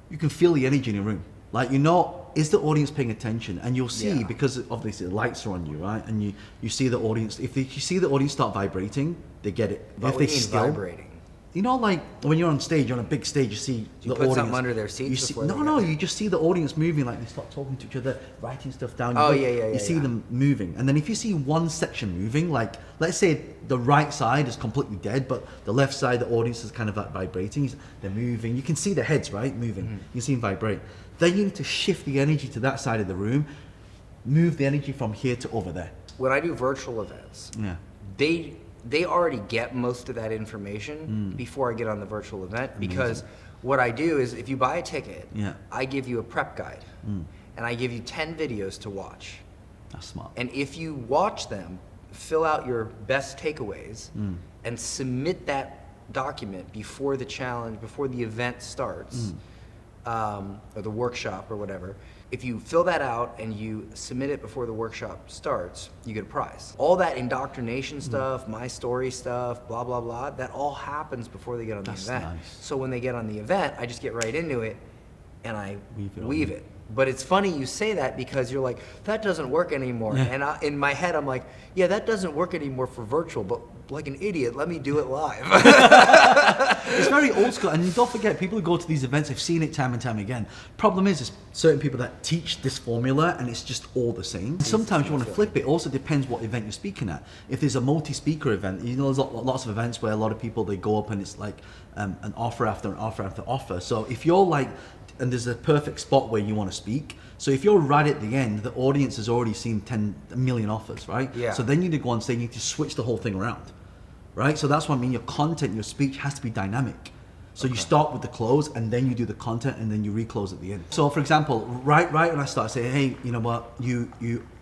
B: You can feel the energy in your room. Like, you know, is the audience paying attention? And you'll see, because obviously the lights are on you, right? And you see the audience. If you see the audience start vibrating, they get it.
A: But
B: if they still
A: vibrating?
B: You know, like when you're on stage, you're on a big stage, you see
A: Do you
B: the
A: put
B: audience.
A: something under their seats
B: You see,
A: before they
B: no,
A: get
B: you just see the audience moving, like they start talking to each other, writing stuff down.
A: Oh,
B: You see them moving. And then if you see one section moving, like let's say the right side is completely dead, but the left side, the audience is kind of like vibrating. They're moving. You can see the heads, right, moving.
A: Mm-hmm.
B: You see them vibrate. Then you need to shift the energy to that side of the room, move the energy from here to over there.
A: When I do virtual events,
B: Yeah.
A: they already get most of that information before I get on the virtual event, because what I do is if you buy a ticket, I give you a prep guide and I give you 10 videos to watch.
B: That's smart.
A: And if you watch them, fill out your best takeaways and submit that document before the challenge, before the event starts, or the workshop or whatever. If you fill that out and you submit it before the workshop starts, you get a prize. All that indoctrination stuff, my story stuff, blah, blah, blah, that all happens before they get on the event.
B: Nice.
A: So when they get on the event, I just get right into it and I
B: Weave
A: it. But it's funny you say that, because you're like, that doesn't work anymore.
B: Yeah.
A: And in my head, I'm like, yeah, that doesn't work anymore for virtual, but like an idiot, let me do it live.
B: It's very old school, and don't forget, people who go to these events have seen it time and time again. Problem is certain people that teach this formula, and it's just all the same. Sometimes you want to flip it. Also depends what event you're speaking at. If there's a multi-speaker event, you know, there's lots of events where a lot of people, they go up and it's like an offer after an offer after offer. So if you're like, and there's a perfect spot where you want to speak. So if you're right at the end, the audience has already seen 10 million offers, right?
A: Yeah.
B: So then you need to go on stage, you need to switch the whole thing around, right? So that's what I mean, your content, your speech has to be dynamic. So you start with the close, and then you do the content, and then you reclose at the end. So for example, right when I start saying, hey, you know what, you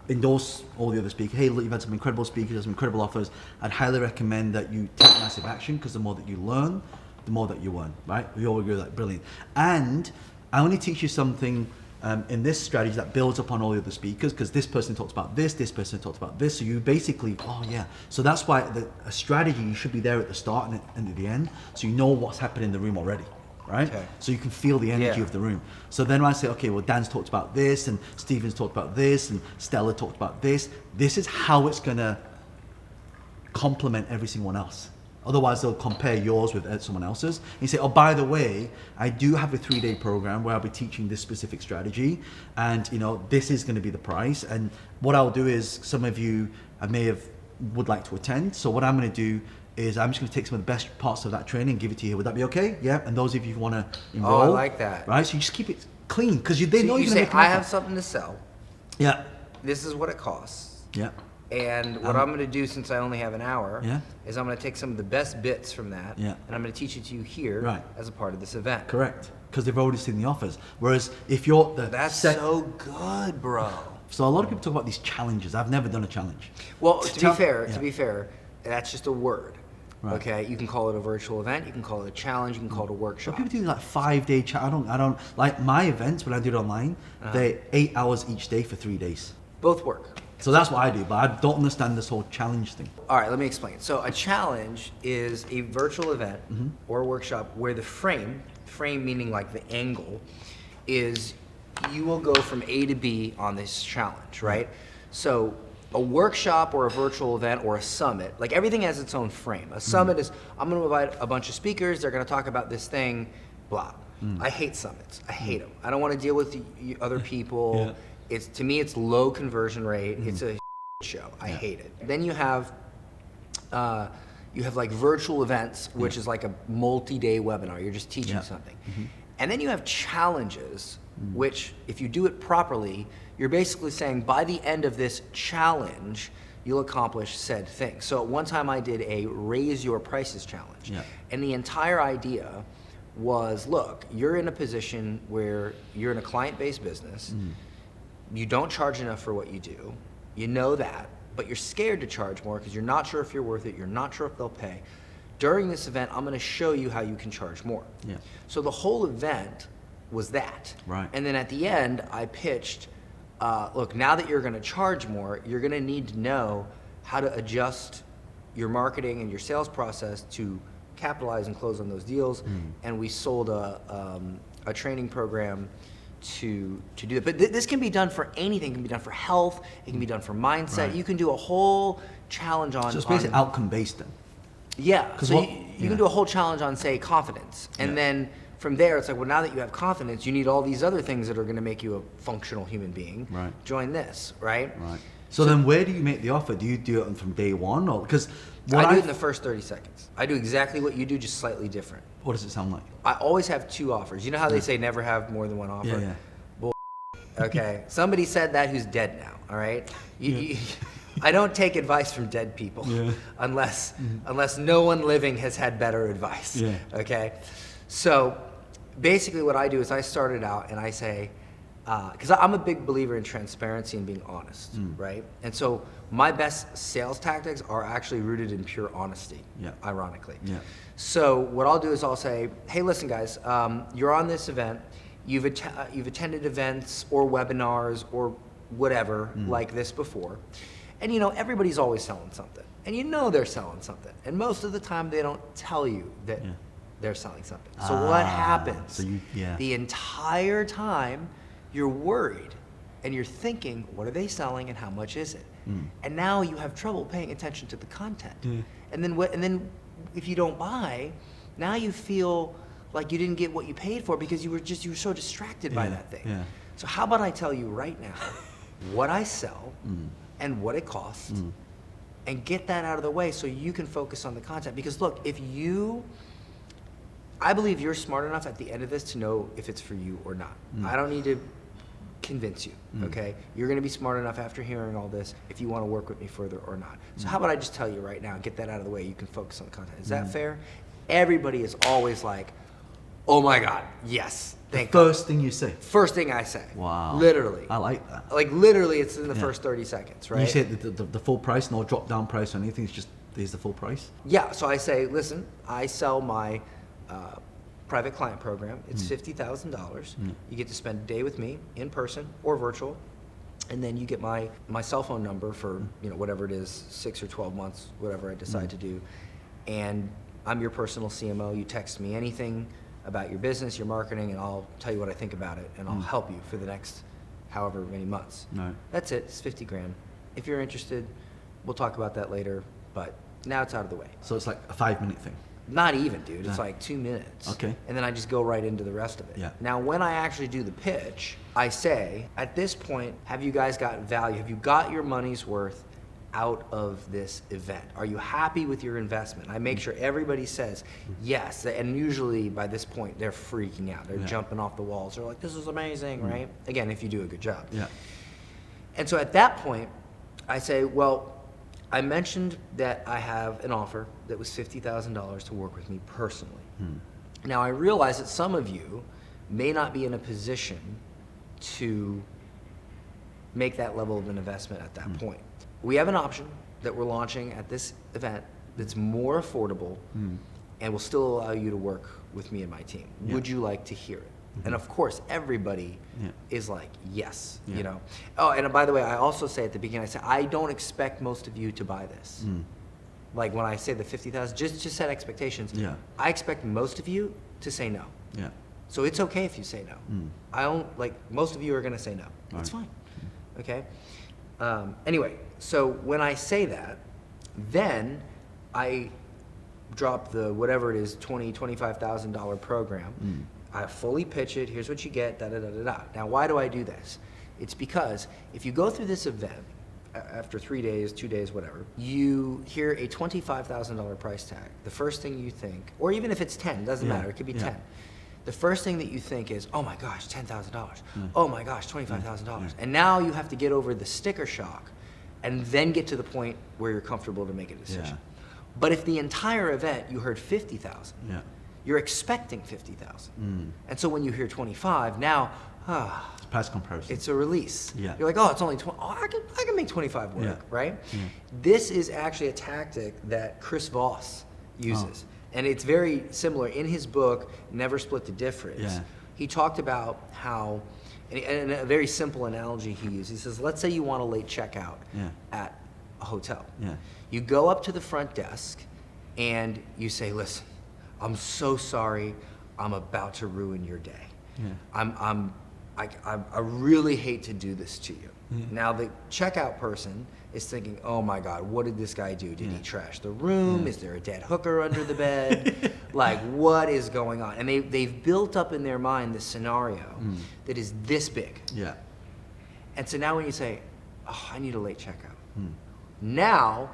B: endorse all the other speakers. Hey, look, you've had some incredible speakers, some incredible offers. I'd highly recommend that you take massive action, because the more that you learn, the more that you earn, right? We all agree with that, brilliant. And I only teach you something in this strategy that builds upon all the other speakers, because this person talks about this person talks about this. So you basically, so that's why a strategy, you should be there at the start and at the end, so you know what's happening in the room already, right? Okay. So you can feel the energy of the room. So then when I say, okay, well, Dan's talked about this, and Stephen's talked about this, and Stella talked about this, this is how it's gonna complement every single one else. Otherwise, they'll compare yours with someone else's. And you say, oh, by the way, I do have a 3-day program where I'll be teaching this specific strategy, and you know, this is going to be the price. And what I'll do is, some of you would like to attend. So what I'm going to do is, I'm just going to take some of the best parts of that training and give it to you. Would that be okay? Yeah. And those of you who want to enroll,
A: I like that.
B: Right. So you just keep it clean, because they know you're going to make
A: I have something to sell.
B: Yeah.
A: This is what it costs.
B: Yeah.
A: And what I'm going to do, since I only have an hour, is I'm going to take some of the best bits from that, and I'm going to teach it to you here as a part of this event.
B: Correct, because they've already seen the offers. Whereas if you're
A: so good, bro.
B: So a lot of people talk about these challenges. I've never done a challenge.
A: Well, to be fair, that's just a word.
B: Right.
A: Okay, you can call it a virtual event, you can call it a challenge, you can call it a workshop.
B: But people do like 5-day challenge. I don't like my events when I do it online. They're 8 hours each day for 3 days.
A: Both work.
B: So that's what I do, but I don't understand this whole challenge thing.
A: All right, let me explain. So a challenge is a virtual event or a workshop where the frame meaning like the angle, is you will go from A to B on this challenge, right? So a workshop or a virtual event or a summit, like everything has its own frame. A summit is, I'm going to invite a bunch of speakers, they're going to talk about this thing, blah. I hate summits. I hate them. I don't want to deal with other people. To me, it's low conversion rate. It's a show. I hate it. Then you have like virtual events, which is like a multi-day webinar. You're just teaching something. And then you have challenges, which if you do it properly, you're basically saying by the end of this challenge, you'll accomplish said thing. So at one time I did a raise your prices challenge. And the entire idea was, look, you're in a position where you're in a client-based business. You don't charge enough for what you do. You know that, but you're scared to charge more because you're not sure if you're worth it. You're not sure if they'll pay. during this event, I'm going to show you how you can charge more.
B: Yeah.
A: So the whole event was that.
B: Right.
A: And then at the end, I pitched, look, now that you're going to charge more, you're going to need to know how to adjust your marketing and your sales process to capitalize and close on those deals. And we sold a training program to do that. But this can be done for anything. It can be done for health. It can be done for mindset.
B: Right.
A: You can do a whole challenge on.
B: So it's basically outcome based then.
A: Yeah.
B: 'Cause
A: So
B: what-
A: you can do a whole challenge on, say, confidence, and
B: Yeah.
A: then from there, it's like, well, now that you have confidence, you need all these other things that are going to make you a functional human being.
B: Right.
A: Join this, right?
B: Right. So then where do you make the offer? Do you do it from day one, or because
A: I do it in the first 30 seconds. I do exactly what you do, just slightly different.
B: what does it sound like?
A: I always have 2 offers. You know how they say never have more than 1 offer?
B: Yeah.
A: Bull. Okay. Somebody said that who's dead now. All right. I don't take advice from dead people unless no one living has had better advice.
B: Yeah.
A: Okay. So basically, what I do is I start it out and I say, because I'm a big believer in transparency and being honest, right? And so my best sales tactics are actually rooted in pure honesty, ironically.
B: Yeah.
A: So what I'll do is I'll say, hey, listen, guys, you're on this event. You've attended events or webinars or whatever like this before. And, everybody's always selling something. And they're selling something. And most of the time, they don't tell you that they're selling something. So what happens?
B: So
A: The entire time, you're worried. And you're thinking, what are they selling and how much is it? And now you have trouble paying attention to the content. And then if you don't buy, now you feel like you didn't get what you paid for because you were so distracted by that thing.
B: Yeah.
A: So how about I tell you right now what I sell and what it costs and get that out of the way so you can focus on the content. Because look, I believe you're smart enough at the end of this to know if it's for you or not. I don't need to convince you, okay? You're gonna be smart enough after hearing all this if you wanna work with me further or not. So how about I just tell you right now, get that out of the way, you can focus on the content. Is that fair? Everybody is always like, oh my God, yes, thank God.
B: First thing you say.
A: First thing I say.
B: Wow.
A: Literally.
B: I like that.
A: Like literally, it's in the first 30 seconds, right?
B: You say the full price, no drop down price or anything. It's just there's the full price.
A: Yeah. So I say, listen, I sell my private client program. It's $50,000. You get to spend a day with me in person or virtual, and then you get my cell phone number for whatever it is, 6 or 12 months, whatever I decide to do, and I'm your personal CMO. You text me anything about your business, your marketing, and I'll tell you what I think about it, and I'll help you for the next however many months.
B: Right.
A: That's it. It's $50,000. If you're interested, we'll talk about that later, but now it's out of the way.
B: So it's like a 5-minute thing.
A: Not even, dude. It's like 2 minutes.
B: Okay.
A: And then I just go right into the rest of it.
B: Yeah.
A: Now, when I actually do the pitch, I say, at this point, have you guys got value? Have you got your money's worth out of this event? Are you happy with your investment? I make sure everybody says yes. And usually by this point, they're freaking out. They're jumping off the walls. They're like, this is amazing, right? Again, if you do a good job.
B: Yeah.
A: And so at that point, I say, well, I mentioned that I have an offer that was $50,000 to work with me personally. Now, I realize that some of you may not be in a position to make that level of an investment at that point. We have an option that we're launching at this event that's more affordable and will still allow you to work with me and my team. Would you like to hear it? And of course, everybody is like, yes, Oh, and by the way, I also say at the beginning, I say, I don't expect most of you to buy this. Like when I say the 50,000, just set expectations.
B: Yeah.
A: I expect most of you to say no.
B: Yeah.
A: So it's okay if you say no. I don't, most of you are gonna say no. It's fine, okay? Anyway, so when I say that, then I drop the, whatever it is, $25,000 program. I fully pitch it, here's what you get, da-da-da-da-da. Now, why do I do this? It's because if you go through this event, after 3 days, 2 days, whatever, you hear a $25,000 price tag. The first thing you think, or even if it's 10, doesn't matter, it could be 10. The first thing that you think is, oh my gosh, $10,000. Oh my gosh, $25,000. And now you have to get over the sticker shock and then get to the point where you're comfortable to make a decision. But if the entire event you heard 50,000, you're expecting 50,000. And so when you hear 25, now,
B: It's past comparison.
A: it's a release.
B: Yeah.
A: You're like, oh, it's only 20. Oh, I can make 25 work, right? This is actually a tactic that Chris Voss uses. And it's very similar. In his book, Never Split the Difference,
B: Yeah.
A: he talked about how, and a very simple analogy he used. He says, let's say you want a late checkout at a hotel.
B: Yeah.
A: You go up to the front desk and you say, listen, I'm so sorry, I'm about to ruin your day.
B: Yeah.
A: I really hate to do this to you. Now the checkout person is thinking, oh my God, what did this guy do? Did he trash the room? Is there a dead hooker under the bed? Like, what is going on? And they've built up in their mind this scenario that is this big.
B: Yeah.
A: And so now when you say, oh, I need a late checkout. Now,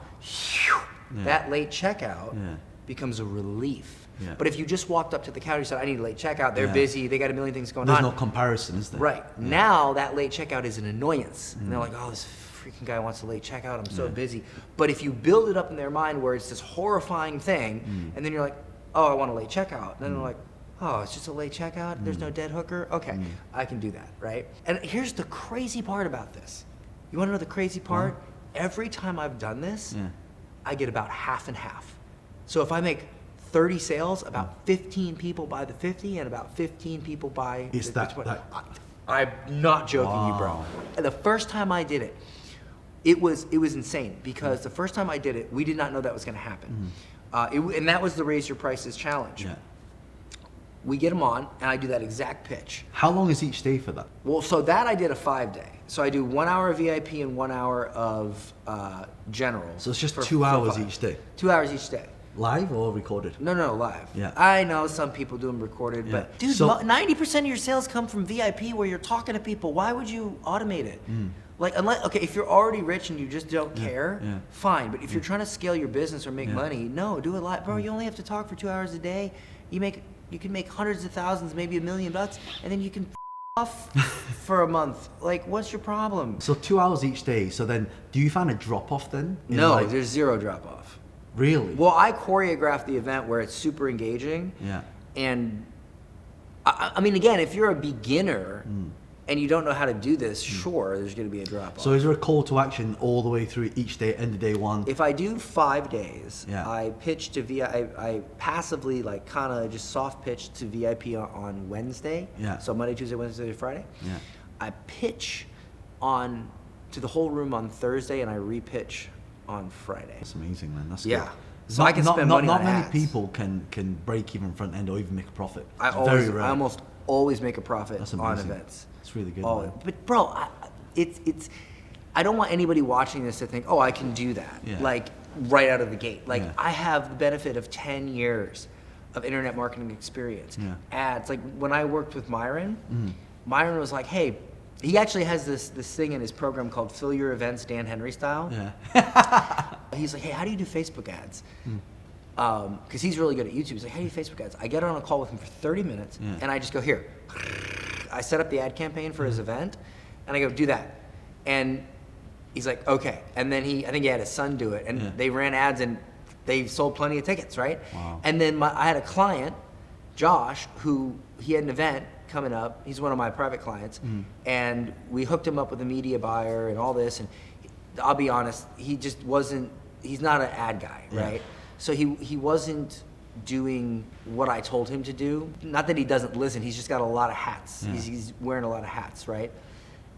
A: that late checkout becomes a relief.
B: Yeah.
A: But if you just walked up to the counter and said, I need a late checkout, they're busy, they got a million things going
B: There's
A: on.
B: no comparison, is there?
A: Right. Now that late checkout is an annoyance. And they're like, oh, this freaking guy wants a late checkout, I'm so busy. But if you build it up in their mind where it's this horrifying thing, and then you're like, oh, I want a late checkout. And then they're like, oh, it's just a late checkout? There's no dead hooker? Okay, I can do that, right? And here's the crazy part about this. You wanna know the crazy part? Every time I've done this, I get about half and half. So if I make 30 sales, about 15 people buy the 50 and about 15 people buy
B: It's
A: the
B: that-
A: 20.
B: that-
A: I'm not joking you, bro.
B: Wow.
A: And the first time I did it, it was insane because the first time I did it, we did not know that was going to happen. And that was the Raise Your Prices challenge.
B: Yeah.
A: We get them on, and I do that exact pitch.
B: How long is each day for that?
A: Well, so that I did a 5-day. So I do 1 hour of VIP and 1 hour of general.
B: So it's just
A: for
B: 2 hours
A: 5.
B: each day?
A: 2 hours each day.
B: Live or recorded?
A: No, live.
B: Yeah.
A: I know some people do them recorded,
B: Yeah.
A: but dude,
B: So-
A: 90% of your sales come from VIP where you're talking to people. Why would you automate it? Like, unless, okay, if you're already rich and you just don't care, fine. But if you're trying to scale your business or make money, no, do it live. Bro, you only have to talk for 2 hours a day. You can make hundreds of thousands, maybe $1 million, and then you can off for a month. Like, what's your problem?
B: So 2 hours each day. So then, do you find a drop off then? In
A: No,
B: like-
A: there's zero drop off.
B: Really?
A: Well, I choreograph the event where it's super engaging.
B: Yeah.
A: And I mean, again, if you're a beginner and you don't know how to do this, sure, there's going to be a drop off.
B: So is there a call to action all the way through each day, end of day one?
A: If I do 5 days,
B: Yeah.
A: I pitch to I passively, like, kind of just soft pitch to VIP on Wednesday.
B: Yeah.
A: So Monday, Tuesday, Wednesday, Friday.
B: Yeah.
A: I pitch to the whole room on Thursday, and I repitch on Friday.
B: That's amazing, man. That's
A: Yeah.
B: good.
A: So I can spend money
B: not
A: on
B: many
A: ads.
B: people can break even front end or even make a profit.
A: I
B: It's very rare.
A: almost always make a profit
B: That's
A: on
B: amazing.
A: events.
B: It's really good.
A: Oh,
B: man.
A: but bro, it's. I don't want anybody watching this to think, oh, I can do that,
B: Yeah.
A: like right out of the gate. Like
B: Yeah.
A: I have the benefit of 10 years of internet marketing experience,
B: Yeah.
A: ads. Like when I worked with Myron, Myron was like, hey, he actually has this thing in his program called Fill Your Events Dan Henry style.
B: Yeah.
A: He's like, hey, how do you do Facebook ads? Because he's really good at YouTube. He's like, how do you do Facebook ads? I get on a call with him for 30 minutes,
B: Yeah.
A: and I just go, here. I set up the ad campaign for his event, and I go, do that. And he's like, okay. And then I think he had his son do it, and
B: Yeah.
A: they ran ads, and they sold plenty of tickets, right?
B: Wow.
A: And then I had a client, Josh, who he had an event coming up. He's one of my private clients, and we hooked him up with a media buyer and all this. And I'll be honest, he just wasn't. He's not an ad guy,
B: Yeah.
A: right? So he wasn't doing what I told him to do. Not that he doesn't listen. He's just got a lot of hats.
B: Yeah.
A: He's wearing a lot of hats, right?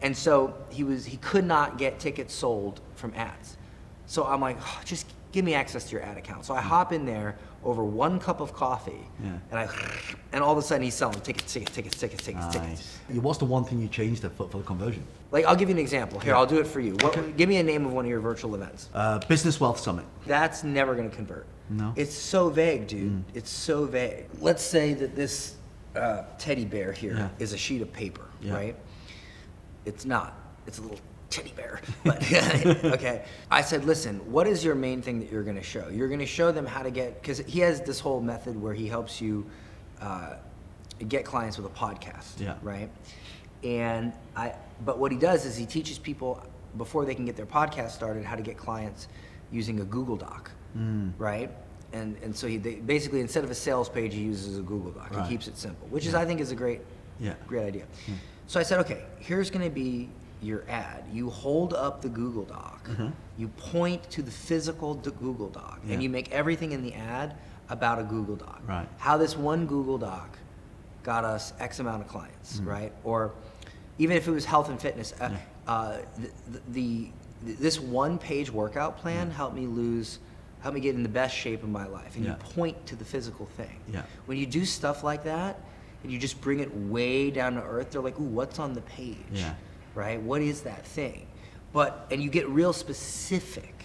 A: And so he could not get tickets sold from ads. So I'm like, oh, just give me access to your ad account. So I hop in there over 1 cup of coffee,
B: Yeah.
A: and all of a sudden he's selling tickets.
B: Nice. What's the one thing you changed for the conversion?
A: Like, I'll give you an example. Here, I'll do it for you. Give me a name of one of your virtual events.
B: Business Wealth Summit.
A: That's never going to convert.
B: No?
A: It's so vague, dude. It's so vague. Let's say that this teddy bear here is a sheet of paper, right? It's not. It's a little teddy bear. But okay. I said, listen, what is your main thing that you're going to show? You're going to show them how to get, because he has this whole method where he helps you get clients with a podcast, right? And but what he does is he teaches people before they can get their podcast started how to get clients using a Google Doc, right? And so basically instead of a sales page, he uses a Google Doc.
B: Right.
A: He keeps it simple, which is I think is a great idea. So I said, okay, here's going to be your ad. You hold up the Google Doc. You point to the physical Google Doc, and you make everything in the ad about a Google Doc.
B: Right.
A: How this one Google Doc got us X amount of clients, right? Or even if it was health and fitness, this one-page workout plan helped me get in the best shape of my life. And you point to the physical thing.
B: Yeah.
A: When you do stuff like that, and you just bring it way down to earth, they're like, ooh, what's on the page?
B: Yeah.
A: Right? What is that thing? And you get real specific.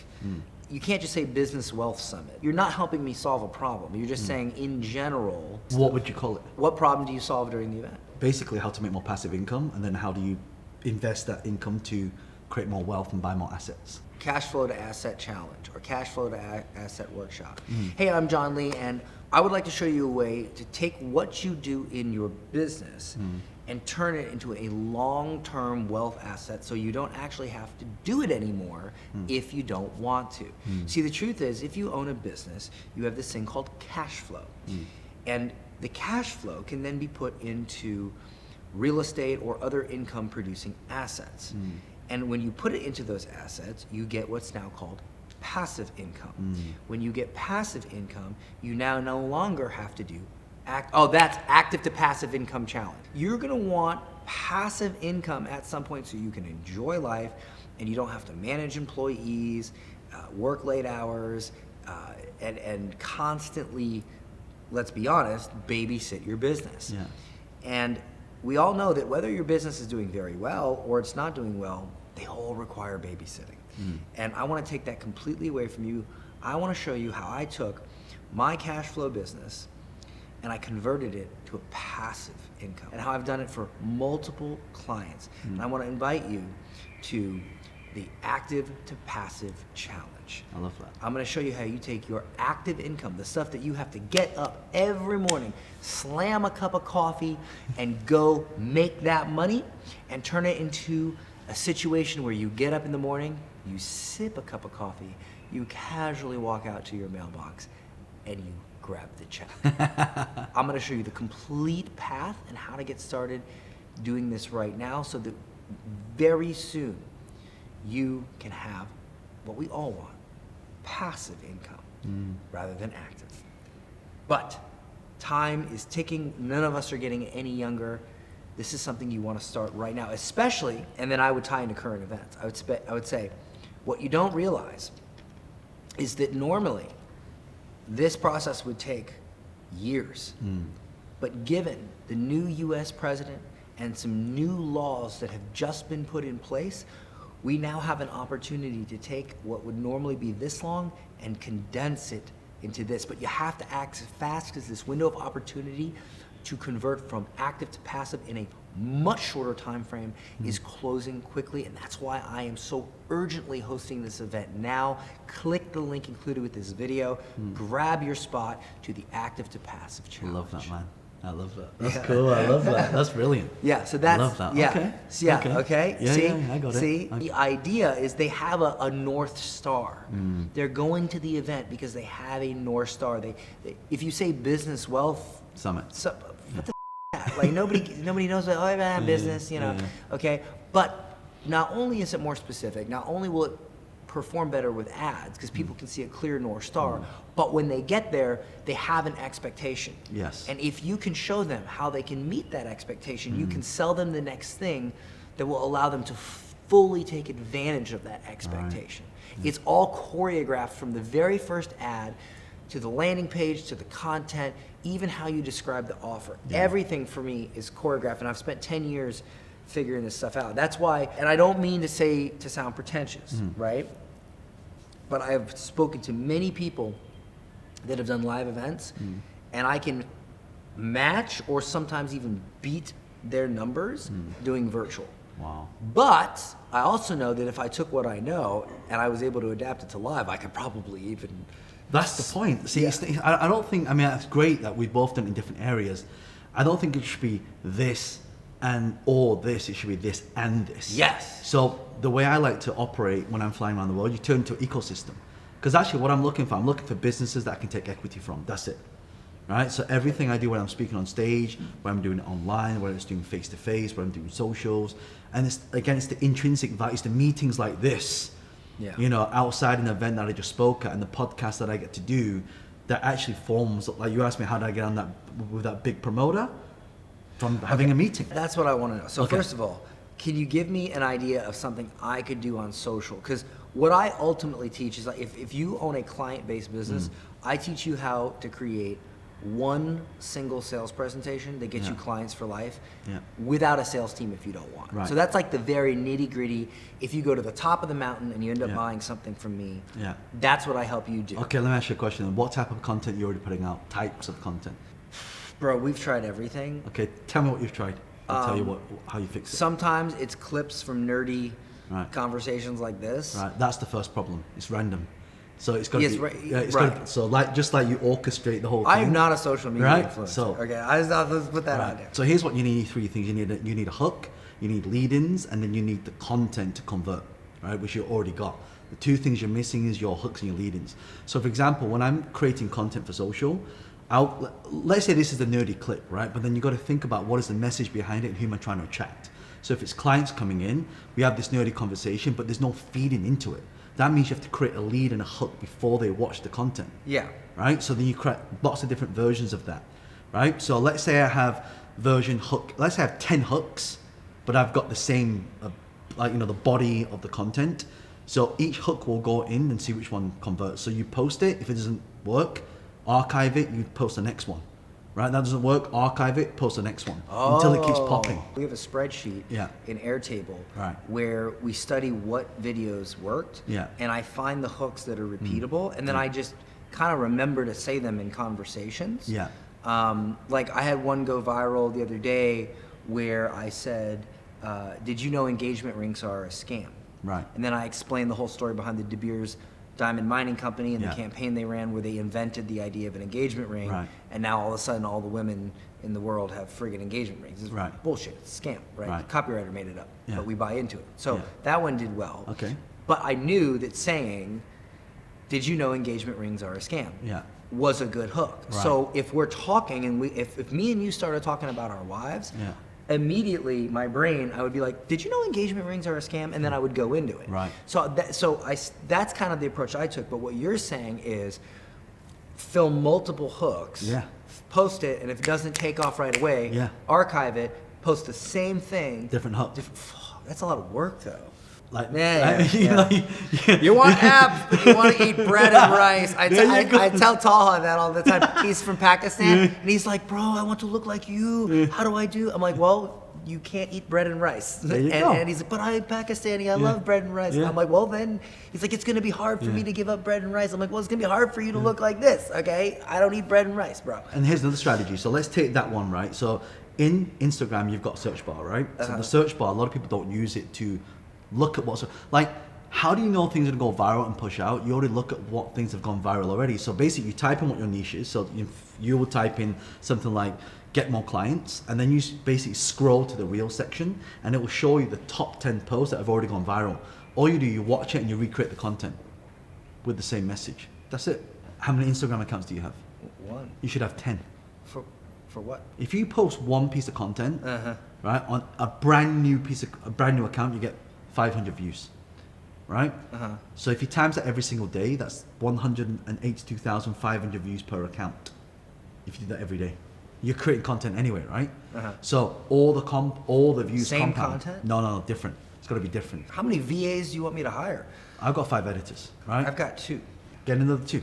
A: You can't just say Business Wealth Summit. You're not helping me solve a problem. You're just saying, in general,
B: What would you call it?
A: what problem do you solve during the event?
B: Basically, how to make more passive income, and then how do you invest that income to create more wealth and buy more assets?
A: Cash flow to asset challenge or cash flow to asset workshop. Hey, I'm John Lee, and I would like to show you a way to take what you do in your business and turn it into a long-term wealth asset so you don't actually have to do it anymore if you don't want to. See, the truth is, if you own a business, you have this thing called cash flow. And the cash flow can then be put into real estate or other income-producing assets. And when you put it into those assets, you get what's now called passive income. When you get passive income, you now no longer have to do that's active to passive income challenge. You're gonna want passive income at some point so you can enjoy life and you don't have to manage employees, work late hours, and constantly, let's be honest, babysit your business.
B: Yeah.
A: And we all know that whether your business is doing very well or it's not doing well, they all require babysitting. And I want to take that completely away from you. I want to show you how I took my cash flow business and I converted it to a passive income, and how I've done it for multiple clients. And I want to invite you to the active to passive challenge.
B: I love that.
A: I'm going to show you how you take your active income, the stuff that you have to get up every morning, slam a cup of coffee, and go make that money, and turn it into a situation where you get up in the morning, you sip a cup of coffee, you casually walk out to your mailbox, and you grab the check. I'm going to show you the complete path and how to get started doing this right now so that very soon you can have what we all want, passive income rather than active. But time is ticking. None of us are getting any younger. This is something you want to start right now, especially, and then I would tie into current events. I would say, what you don't realize is that normally this process would take years. But given the new US president and some new laws that have just been put in place, we now have an opportunity to take what would normally be this long and condense it into this. But you have to act fast because this window of opportunity to convert from active to passive in a much shorter time frame is closing quickly, and that's why I am so urgently hosting this event now. Click the link included with this video, grab your spot to the active to passive
B: I
A: challenge.
B: love that, man. I love that. That's cool. I love that. That's brilliant.
A: Yeah, so that's,
B: I love that.
A: yeah,
B: Okay.
A: yeah,
B: Okay.
A: okay.
B: Yeah,
A: See,
B: yeah, I got it.
A: see,
B: Okay.
A: the idea is they have a North Star. They're going to the event because they have a North Star. They if you say business wealth
B: Summit.
A: what the that? Like nobody knows what, oh, I have business, you know.
B: yeah.
A: Okay, but not only is it more specific, not only will it perform better with ads because people can see a clear North Star, but when they get there, they have an expectation.
B: Yes.
A: And if you can show them how they can meet that expectation, you can sell them the next thing that will allow them to fully take advantage of that expectation. It's all choreographed from the very first ad to the landing page, to the content, even how you describe the offer. Everything for me is choreographed, and I've spent 10 years figuring this stuff out. That's why, and I don't mean to sound pretentious, right? But I've spoken to many people that have done live events, and I can match or sometimes even beat their numbers doing virtual.
B: Wow.
A: But I also know that if I took what I know and I was able to adapt it to live, I could probably even...
B: That's the point. See, I don't think, I mean, it's great that we've both done it in different areas. I don't think it should be this and or this. It should be this and this.
A: Yes.
B: So the way I like to operate when I'm flying around the world, you turn to an ecosystem. Because actually what I'm looking for businesses that I can take equity from. That's it. Right? So everything I do when I'm speaking on stage, when I'm doing it online, whether it's doing face-to-face, when I'm doing socials, and it's the intrinsic value, it's the meetings like this.
A: Yeah.
B: You know, outside an event that I just spoke at and the podcast that I get to do, that actually forms, like you asked me how did I get on that with that big promoter? From having a meeting.
A: That's what I want to know. So
B: Okay.
A: first of all, can you give me an idea of something I could do on social? Because what I ultimately teach is like if you own a client-based business, I teach you how to create one single sales presentation that gets you clients for life without a sales team if you don't want.
B: Right.
A: So that's like the very nitty-gritty. If you go to the top of the mountain and you end up buying something from me, that's what I help you do.
B: Okay, let me ask you a question. What type of content you already putting out? Types of content?
A: Bro, we've tried everything.
B: Okay, tell me what you've tried. I'll tell you how you fix it.
A: Sometimes it's clips from nerdy conversations like this.
B: Right, that's the first problem. It's random. So it's got to
A: Yes,
B: be,
A: right,
B: it's
A: right.
B: gotta, so like just like you orchestrate the whole thing.
A: I am not a social media
B: Right,
A: influencer.
B: so-
A: Okay, let's put that out
B: Right.
A: there.
B: So here's what you need: three things. You need a hook, you need lead-ins, and then you need the content to convert, right? Which you already got. The two things you're missing is your hooks and your lead-ins. So for example, when I'm creating content for social, let's say this is the nerdy clip, right? But then you got to think about what is the message behind it and who am I trying to attract. So if it's clients coming in, we have this nerdy conversation, but there's no feeding into it. That means you have to create a lead and a hook before they watch the content.
A: Yeah.
B: Right? So then you create lots of different versions of that. Right? So let's say I have version hook. Let's say I have 10 hooks, but I've got the same, the body of the content. So each hook will go in and see which one converts. So you post it. If it doesn't work, archive it. You post the next one. Right? That doesn't work. Archive it. Post the next one until it keeps popping.
A: We have a spreadsheet in Airtable where we study what videos worked, and I find the hooks that are repeatable, and then I just kind of remember to say them in conversations.
B: Yeah.
A: Like I had one go viral the other day where I said, "Did you know engagement rings are a scam?"
B: Right.
A: And then I explained the whole story behind the De Beers diamond mining company and the campaign they ran where they invented the idea of an engagement ring, and now all of a sudden all the women in the world have friggin' engagement rings. It's bullshit. It's a scam, right? The copywriter made it up, but we buy into it. So that one did well.
B: Okay.
A: But I knew that saying, "Did you know engagement rings are a scam?" was a good hook. So if we're talking and if me and you started talking about our wives, immediately my brain, I would be like, "Did you know engagement rings are a scam?" And then I would go into it.
B: Right.
A: So that's kind of the approach I took. But what you're saying is film multiple hooks, post it, and if it doesn't take off right away, archive it, post the same thing.
B: Different hook.
A: That's a lot of work though.
B: Like,
A: You want abs, but you want to eat bread and rice. I tell Talha that all the time. He's from Pakistan, and he's like, "Bro, I want to look like you. How do I do?" I'm like, "Well, you can't eat bread and rice." And he's like, "But I'm Pakistani. I love bread and rice." I'm like, "Well, then," he's like, "It's going to be hard for me to give up bread and rice." I'm like, "Well, it's going to be hard for you to look like this, okay? I don't eat bread and rice, bro."
B: And here's another strategy. So let's take that one, right? So in Instagram, you've got a search bar, right? So the search bar, a lot of people don't use it to look at what's like. How do you know things are gonna go viral and push out? You already look at what things have gone viral already. So basically, you type in what your niche is. So you will type in something like "get more clients," and then you basically scroll to the reel section, and it will show you the top 10 posts that have already gone viral. All you do, you watch it and you recreate the content with the same message. That's it. How many Instagram accounts do you have?
A: One.
B: You should have 10.
A: For what?
B: If you post one piece of content, right, on a brand new account, you get 500 views, right? So if you times that every single day, that's 182,500 views per account. If you do that every day, you're creating content anyway, right? So all the views.
A: Same
B: compound.
A: content?
B: No, different. It's got to be different.
A: How many VAs do you want me to hire?
B: I've got 5 editors, right?
A: I've got 2.
B: Get another 2,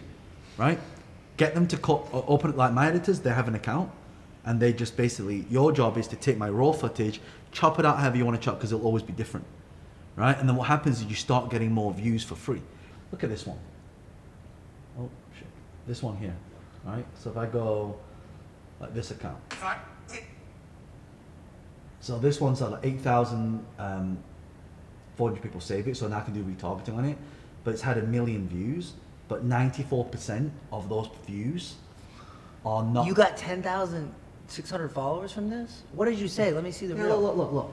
B: right? Get them to open it like my editors. They have an account, and they just basically, your job is to take my raw footage, chop it out however you want to chop, because it'll always be different. Right? And then what happens is you start getting more views for free. Look at this one. Oh, shit. This one here. Right? So if I go like this account. So this one's like 8,400 people save it, so now I can do retargeting on it. But it's had 1 million views, but 94% of those views are not.
A: You got 10,600 followers from this? What did you say? Let me see the reel.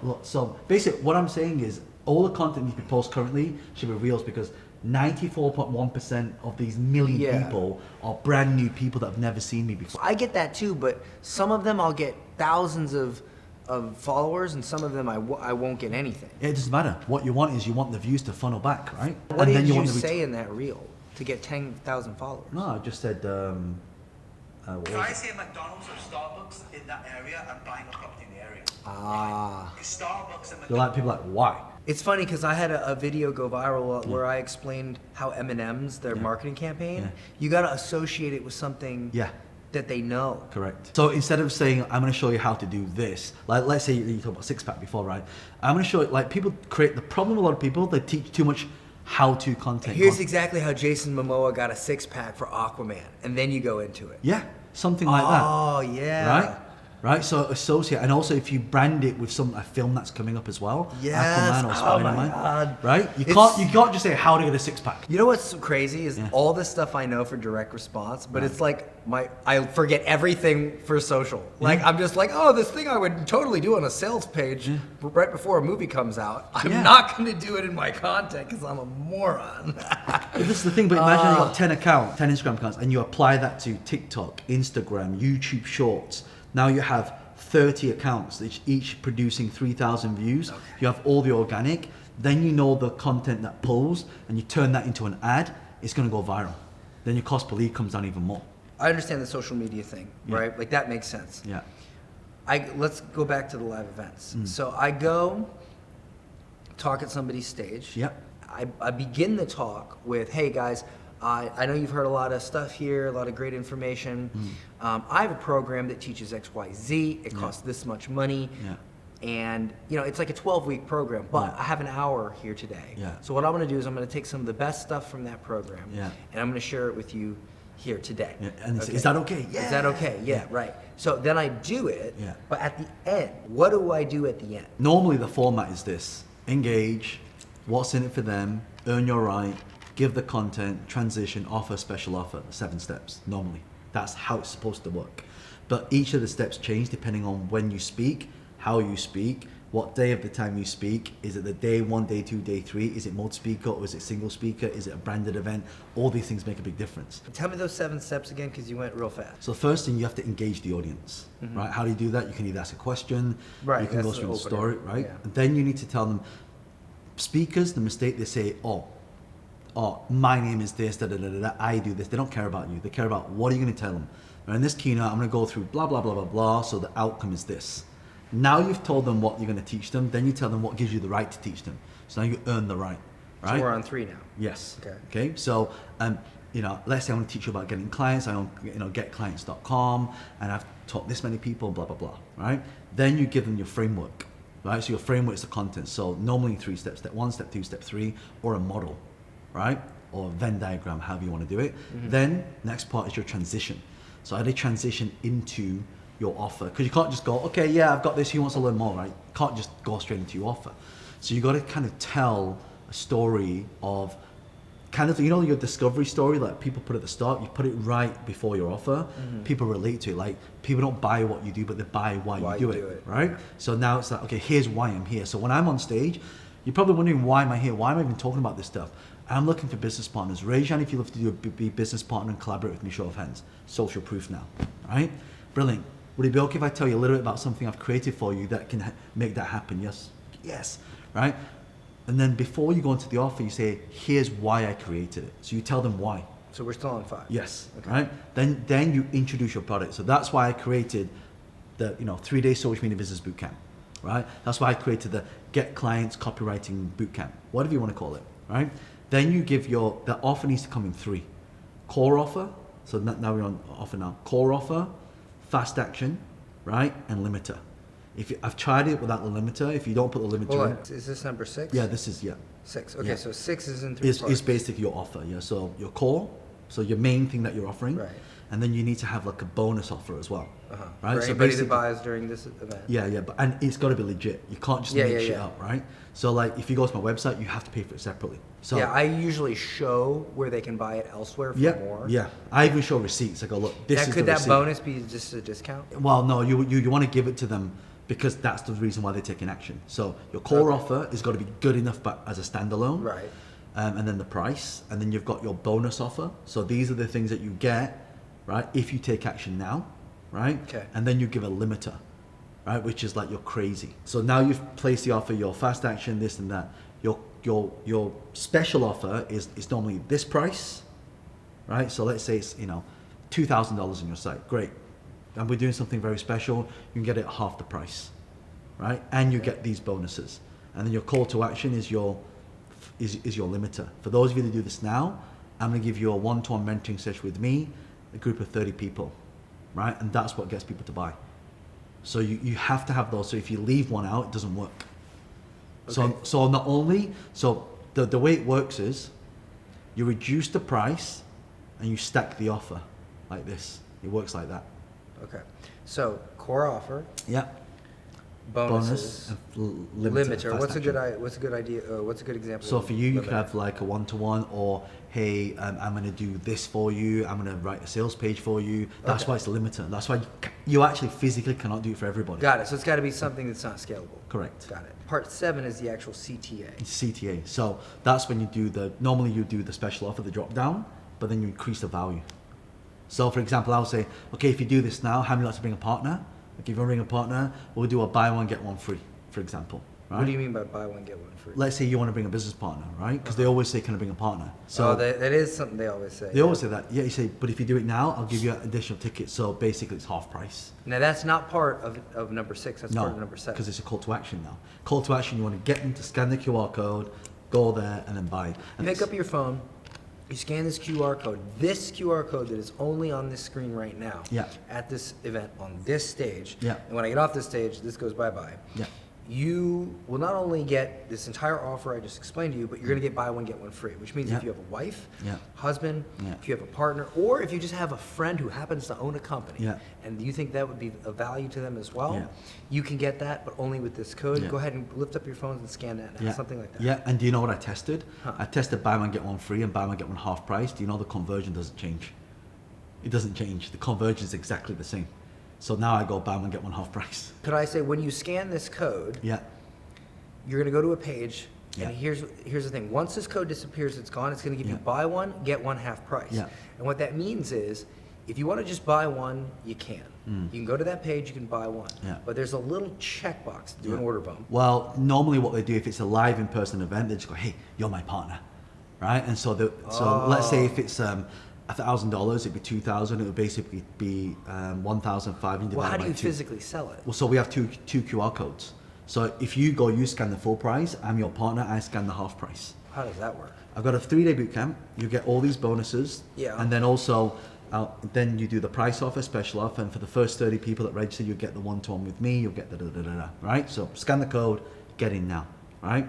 B: Look. So basically what I'm saying is all the content you post currently should be reels, because 94.1% of these million people are brand new people that have never seen me before.
A: I get that too, but some of them I'll get thousands of followers, and some of them I won't get anything.
B: It doesn't matter. What you want is you want the views to funnel back, right?
A: What did you say in that reel? to get 10,000 followers?
B: No, I just said. What
C: If
B: was
C: I
B: it?
C: see a McDonald's or Starbucks in that area, I'm buying a property in the area.
A: Ah.
C: Because Starbucks and
B: They're like people like why?
A: It's funny because I had a video go viral where I explained how M&M's, their marketing campaign,
B: Yeah.
A: you got to associate it with something
B: Yeah.
A: that they know.
B: Correct. So instead of saying, I'm going to show you how to do this, like let's say you talked about six-pack before, right? I'm going to show you, like people create, the problem with a lot of people, they teach too much how-to content.
A: Here's exactly how Jason Momoa got a six-pack for Aquaman, and then you go into it.
B: Yeah, something like that.
A: Oh, yeah.
B: Right? Right, so associate, and also if you brand it with a film that's coming up as well,
A: Yes.
B: Aquaman or
A: Oh
B: Spider-Man,
A: my God.
B: right? You
A: It's-
B: can't just say how to get a six-pack.
A: You know what's so crazy is
B: Yeah.
A: all this stuff I know for direct response, but it's like I forget everything for social. Like I'm just like, oh, this thing I would totally do on a sales page right before a movie comes out. I'm
B: Yeah.
A: not going to do it in my content because I'm a moron.
B: But this is the thing, but imagine you got 10 Instagram accounts, and you apply that to TikTok, Instagram, YouTube Shorts. Now you have 30 accounts, each producing 3,000 views.
A: Okay.
B: You have all the organic. Then you know the content that pulls, and you turn that into an ad. It's going to go viral. Then your cost per lead comes down even more.
A: I understand the social media thing,
B: Yeah.
A: right? Like that makes sense.
B: Yeah.
A: Let's go back to the live events. So I go talk at somebody's stage.
B: Yep.
A: I begin the talk with, hey guys, I know you've heard a lot of stuff here, a lot of great information. I have a program that teaches X, Y, Z. It costs this much money.
B: Yeah.
A: And it's like a 12-week program, but
B: Yeah.
A: I have an hour here today.
B: Yeah.
A: So what I'm going to do is I'm going to take some of the best stuff from that program,
B: Yeah.
A: and I'm going to share it with you here today.
B: Yeah. And is that okay?
A: Is that okay? Yeah, right. So then I do it,
B: Yeah.
A: but at the end, what do I do at the end?
B: Normally the format is this: engage, what's in it for them, earn your right, give the content, transition, offer, special offer, 7 steps. Normally, that's how it's supposed to work. But each of the steps change depending on when you speak, how you speak, what day of the time you speak. Is it the day 1, day 2, day 3? Is it multi-speaker or is it single speaker? Is it a branded event? All these things make a big difference.
A: Tell me those 7 steps again, because you went real fast.
B: So the first thing, you have to engage the audience, right? How do you do that? You can either ask a question,
A: Right,
B: you can go
A: that's
B: through the
A: the
B: story,
A: opener,
B: right?
A: yeah.
B: And then you need to tell them, speakers, the mistake, they say, oh, my name is this, da da da da, I do this. They don't care about you. They care about what are you going to tell them. Now, in this keynote, I'm going to go through blah, blah, blah, blah, blah, so the outcome is this. Now you've told them what you're going to teach them, then you tell them what gives you the right to teach them. So now you earn the right, right?
A: So we're on 3 now.
B: Yes.
A: Okay.
B: So, let's say I want to teach you about getting clients. I own, 𝐾𝐚𝐧 and I've taught this many people, blah, blah, blah, right? Then you give them your framework, right? So your framework is the content. So normally 3 steps: step 1, step 2, step 3, or a model, right? Or a Venn diagram, however you want to do it. Then next part is your transition. So how do you transition into your offer? Because you can't just go, okay, yeah, I've got this, who wants to learn more, right? You can't just go straight into your offer. So you got to kind of tell a story of kind of, your discovery story, like people put at the start, you put it right before your offer. People relate to it. Like, people don't buy what you do, but they buy why you do it, right? So now it's like, okay, here's why I'm here. So when I'm on stage, you're probably wondering, why am I here? Why am I even talking about this stuff? I'm looking for business partners. Raise your hand if you love to be a business partner and collaborate with me, show of hands. Social proof now, right? Brilliant. Would it be okay if I tell you a little bit about something I've created for you that can make that happen? Yes. Yes. Right? And then before you go into the offer, you say, here's why I created it. So you tell them why.
A: So we're still on 5.
B: Yes.
A: Okay.
B: Right? Then you introduce your product. So that's why I created the 3-day social media business bootcamp. Right? That's why I created the Get Clients Copywriting Bootcamp. Whatever you want to call it. Right? Then you give the offer needs to come in 3. Core offer. So now we're on offer now. Core offer, fast action, right? And limiter. I've tried it without the limiter. If you don't put the limiter
A: Hold
B: in.
A: on. Is this number 6?
B: Yeah, this is,
A: 6. Okay,
B: Yeah.
A: so 6 is in 3
B: Is
A: parts.
B: basically your offer, yeah. So your core, so your main thing that you're offering,
A: Right.
B: and then you need to have like a bonus offer as well, right?
A: For
B: So
A: anybody that
B: basically,
A: buys during this event.
B: yeah, and it's got to be legit. You can't just make shit up, right? So like, if you go to my website, you have to pay for it separately. So
A: Yeah, I usually show where they can buy it elsewhere for more.
B: yeah. I even show receipts. I go, look, this is
A: Could
B: the
A: that
B: receipt.
A: bonus be just a discount?
B: Well, no, you want to give it to them because that's the reason why they're taking action. So your core offer has got to be good enough, but as a standalone,
A: Right.
B: And then the price, and then you've got your bonus offer. So these are the things that you get, right? If you take action now, right?
A: Okay.
B: And then you give a limiter, right? Which is like you're crazy. So now you've placed the offer, your fast action, this and that. Your special offer is normally this price, right? So let's say it's, $2,000 on your site. Great. And we're doing something very special. You can get it at half the price, right? And you get these bonuses. And then your call to action is your limiter. For those of you that do this now, I'm going to give you a one-to-one mentoring session with me, a group of 30 people, right? And that's what gets people to buy. So you have to have those. So if you leave one out, it doesn't work.
A: Okay.
B: So not only, the way it works is you reduce the price and you stack the offer like this. It works like that.
A: Okay. So core offer.
B: Yeah.
A: Bonuses.
B: And
A: Limiter.
B: fast
A: What's a good
B: action.
A: What's a good idea? What's a good example?
B: So
A: of
B: for you, you could
A: limiter?
B: have like a one-to-one, or hey, I'm going to do this for you. I'm going to write a sales page for you. That's
A: Okay.
B: why it's a limiter. That's why you actually physically cannot do it for everybody.
A: Got it. So it's got to be something that's not scalable.
B: Correct.
A: Got it. Part 7 is the actual CTA.
B: It's CTA. So that's when you do normally you do the special offer, the drop down, but then you increase the value. So for example, I'll say, okay, if you do this now, how many like to bring a partner? Like if you want to bring a partner, we'll do a buy one, get one free, for example. Right?
A: What do you mean by buy one, get one free?
B: Let's say you want to bring a business partner, right? Because they always say, can I bring a partner? So
A: that is something they always say.
B: they always say that. Yeah, you say, but if you do it now, I'll give you an additional ticket. So basically it's half price.
A: Now that's not part of number 6. That's part of number 7.
B: because it's a call to action now. Call to action, you want to get them to scan the QR code, go there, and then buy. And
A: Pick up your phone. You scan this QR code. This QR code that is only on this screen right now.
B: Yeah.
A: At this event on this stage.
B: Yeah.
A: And when I get off this stage, this goes bye-bye.
B: Yeah.
A: You will not only get this entire offer I just explained to you, but you're going to get buy one, get one free, which means
B: Yeah.
A: if you have a wife,
B: Yeah.
A: husband,
B: Yeah.
A: if you have a partner, or if you just have a friend who happens to own a company,
B: Yeah.
A: and you think that would be of value to them as well,
B: Yeah.
A: you can get that, but only with this code.
B: Yeah.
A: Go ahead and lift up your phones and scan that now,
B: Yeah.
A: something like that.
B: Yeah, and do you know what I tested?
A: Huh.
B: I tested buy one, get one free and buy one, get one half price. Do you know the conversion doesn't change? It doesn't change. The conversion is exactly the same. So now I go buy one, get one half price.
A: Could I say, when you scan this code,
B: Yeah.
A: you're going to go to a page,
B: Yeah.
A: and here's the thing. Once this code disappears, it's gone. It's going to give you
B: Yeah.
A: buy one, get one half price.
B: Yeah.
A: And what that means is, if you want to just buy one, you can. You can go to that page, you can buy one.
B: Yeah.
A: But there's a little checkbox to do an
B: Yeah.
A: order bump.
B: Well, normally what they do, if it's a live in-person event, they just go, hey, you're my partner, right? And so let's say if it's $1,000, it'd be 2,000. It would basically be 1,500
A: Well, how
B: divided
A: do
B: by
A: you
B: 2.
A: physically sell it?
B: Well, so we have two QR codes. So if you go, you scan the full price, I'm your partner, I scan the half price.
A: How does that work?
B: I've got a 3-day boot camp. You get all these bonuses.
A: Yeah.
B: And then also, then you do the price offer, special offer, and for the first 30 people that register, you get the one-to-one with me, you'll get the right? So scan the code, get in now, right?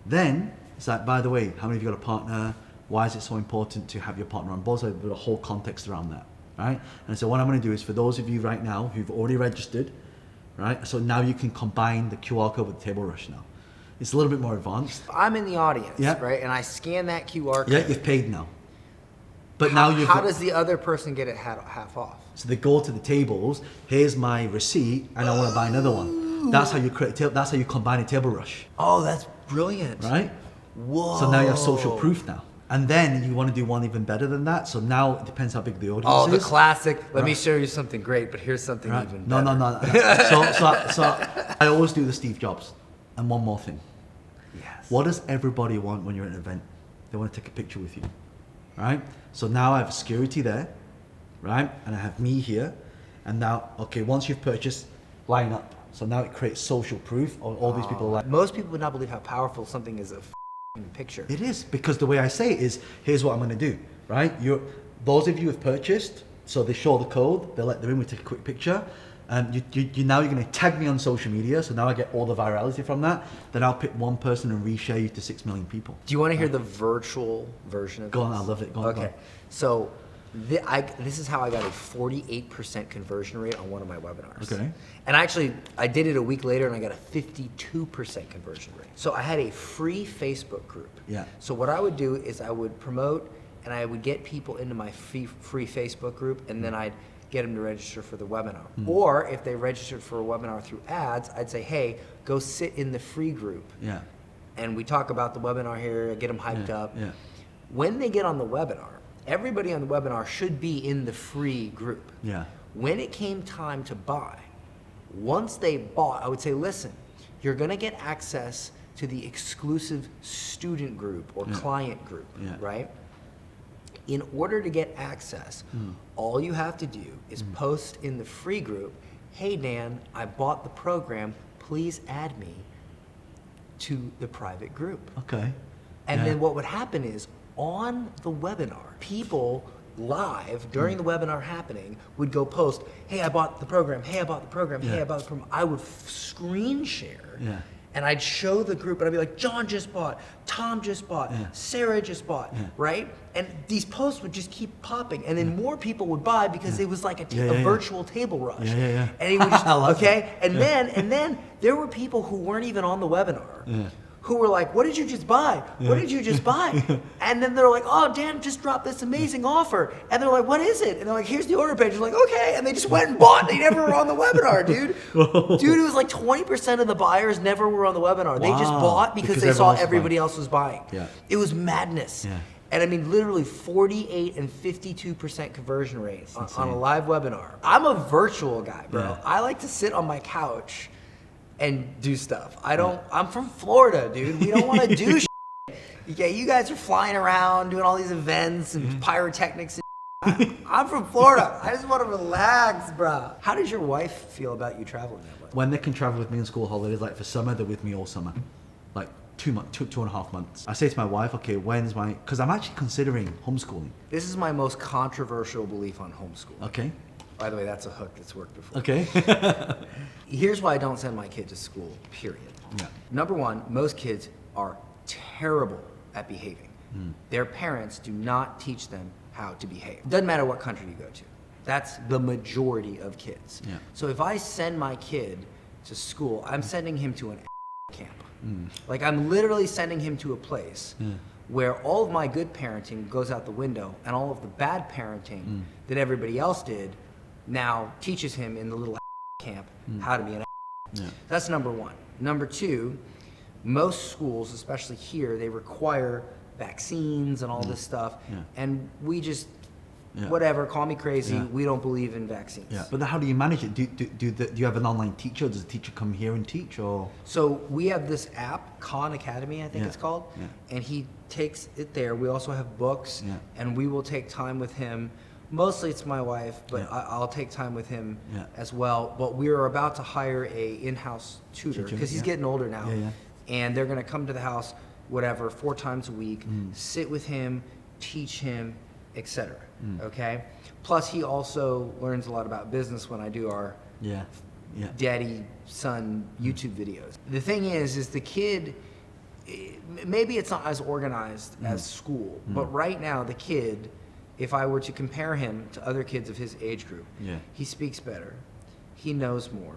B: Then, it's like, by the way, how many of you got a partner? Why is it so important to have your partner on board? So there's a whole context around that, right? And so what I'm going to do is, for those of you right now who've already registered, right? So now you can combine the QR code with Table Rush now. It's a little bit more advanced.
A: I'm in the audience,
B: Yeah.
A: right? And I scan that QR code.
B: Yeah, you've paid now. But
A: how,
B: now you've
A: how
B: got-
A: does the other person get it half off?
B: So they go to the tables, here's my receipt, and I want to buy another one. That's how you create that's how you combine a Table Rush,
A: Oh, that's brilliant.
B: right?
A: Whoa.
B: So now you have social proof now. And then you want to do one even better than that. So now it depends how big the audience
A: Oh,
B: is.
A: the classic. Let me
B: Right.
A: show you something great, but here's something
B: Right.
A: even
B: No,
A: better.
B: no, no. So I always do the Steve Jobs. And one more thing.
A: Yes.
B: What does everybody want when you're at an event? They want to take a picture with you, right? So now I have security there, right? And I have me here. And now, okay, once you've purchased, line up. So now it creates social proof. All these people are like,
A: Most people would not believe how powerful something is a picture.
B: it is, because the way I say it is, here's what I'm going to do, right? Those of you who have purchased, so they show the code, they let them in, we take a quick picture. Now you're going to tag me on social media, so now I get all the virality from that. Then I'll pick one person and reshare you to 6 million people.
A: Do you want to hear the virtual version of
B: Go on,
A: this?
B: I love it. Go on, go
A: Okay.
B: on.
A: So this is how I got a 48% conversion rate on one of my webinars.
B: Okay.
A: And actually, I did it a week later and I got a 52% conversion rate. So I had a free Facebook group.
B: Yeah.
A: So what I would do is I would promote and I would get people into my free Facebook group, and then I'd get them to register for the webinar. Or if they registered for a webinar through ads, I'd say, hey, go sit in the free group.
B: Yeah.
A: And we talk about the webinar here, get them hyped up.
B: Yeah.
A: When they get on the webinar, everybody on the webinar should be in the free group.
B: Yeah.
A: When it came time to buy, once they bought, I would say, listen, you're gonna get access to the exclusive student group or client group,
B: Yeah.
A: right? In order to get access, all you have to do is post in the free group, hey Dan, I bought the program, please add me to the private group.
B: Okay.
A: And
B: Yeah.
A: then what would happen is on the webinar, people live during the webinar happening would go post, hey, I bought the program, hey, I bought the program, hey,
B: Yeah.
A: I bought the program. I would screen share.
B: Yeah.
A: And I'd show the group, and I'd be like, John just bought, Tom just bought,
B: Yeah.
A: Sarah just bought,
B: Yeah.
A: right? And these posts would just keep popping, and then more people would buy because it was like a
B: Yeah.
A: virtual table rush.
B: Yeah, yeah, yeah.
A: And he would just,
B: I love
A: okay?
B: that.
A: And then there were people who weren't even on the webinar.
B: Yeah.
A: Who were like, what did you just buy? What did you just buy? And then they're like, oh, Dan just dropped this amazing offer. And they're like, what is it? And they're like, here's the order page. They're like, okay. And they just went and bought. They never were on the webinar, dude. Dude, it was like 20% of the buyers never were on the webinar. They just
B: Wow.
A: bought because
B: Because
A: they saw
B: everyone else was
A: everybody
B: buying.
A: else was buying.
B: Yeah.
A: It was madness.
B: Yeah.
A: And I mean, literally 48 and 52% conversion rate on
B: insane.
A: a live webinar. I'm a virtual guy, bro.
B: Yeah.
A: I like to sit on my couch and do stuff. I'm from Florida, dude. We don't want to do shit. Yeah, you guys are flying around doing all these events and pyrotechnics and I'm from Florida. I just want to relax, bro. How does your wife feel about you traveling that way?
B: When they can travel with me in school holidays, like for summer, they're with me all summer. Like 2.5 months. I say to my wife, okay, because I'm actually considering homeschooling.
A: This is my most controversial belief on homeschooling.
B: Okay.
A: By the way, that's a hook that's worked before.
B: Okay.
A: Here's why I don't send my kid to school, period.
B: Yeah.
A: Number one, most kids are terrible at behaving. Their parents do not teach them how to behave. Doesn't matter what country you go to. That's the majority of kids.
B: Yeah.
A: So if I send my kid to school, I'm sending him to an camp. Like I'm literally sending him to a place where all of my good parenting goes out the window and all of the bad parenting that everybody else did now teaches him in the little camp how to be an
B: Yeah.
A: That's number one. Number two, most schools, especially here, they require vaccines and all this stuff.
B: Yeah.
A: And we just,
B: Yeah.
A: whatever, call me crazy,
B: Yeah.
A: we don't believe in vaccines.
B: Yeah. But then how do you manage it? Do you have an online teacher? Does the teacher come here and teach, or?
A: So we have this app, Khan Academy, I think
B: Yeah.
A: it's called,
B: Yeah.
A: and he takes it there. We also have books,
B: Yeah.
A: and we will take time with him. Mostly it's my wife, but
B: Yeah.
A: I'll take time with him
B: Yeah.
A: as well. But we are about to hire a in-house tutor
B: Teacher,
A: because he's
B: yeah.
A: getting older now,
B: Yeah, yeah.
A: and they're going to come to the house, whatever, 4 times a week, sit with him, teach him, etc. Okay. Plus, he also learns a lot about business when I do our
B: Yeah. Yeah.
A: daddy son YouTube videos. The thing is the kid, maybe it's not as organized as school, but right now the kid, if I were to compare him to other kids of his age group,
B: Yeah.
A: he speaks better, he knows more,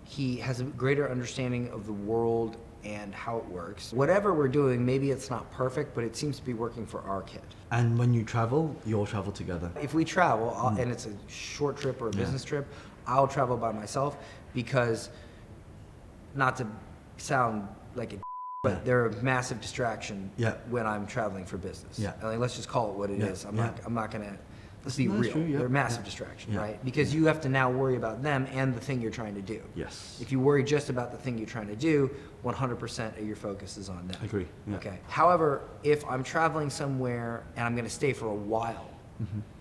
A: he has a greater understanding of the world and how it works. Whatever we're doing, maybe it's not perfect, but it seems to be working for our kid.
B: And when you travel, you all travel together.
A: If we travel, and it's a short trip or a business trip, I'll travel by myself because, not to sound like a but they're a massive distraction
B: Yeah.
A: when I'm traveling for business.
B: Yeah.
A: I mean, let's just call it what it
B: Yeah.
A: is. I'm
B: Yeah.
A: not gonna, let's be
B: No,
A: real.
B: it's true, yeah.
A: They're a massive
B: Yeah.
A: distraction,
B: Yeah.
A: right? Because you have to now worry about them and the thing you're trying to do.
B: Yes.
A: If you worry just about the thing you're trying to do, 100% of your focus is on them.
B: I agree, yeah.
A: Okay. However, if I'm traveling somewhere and I'm going to stay for a while,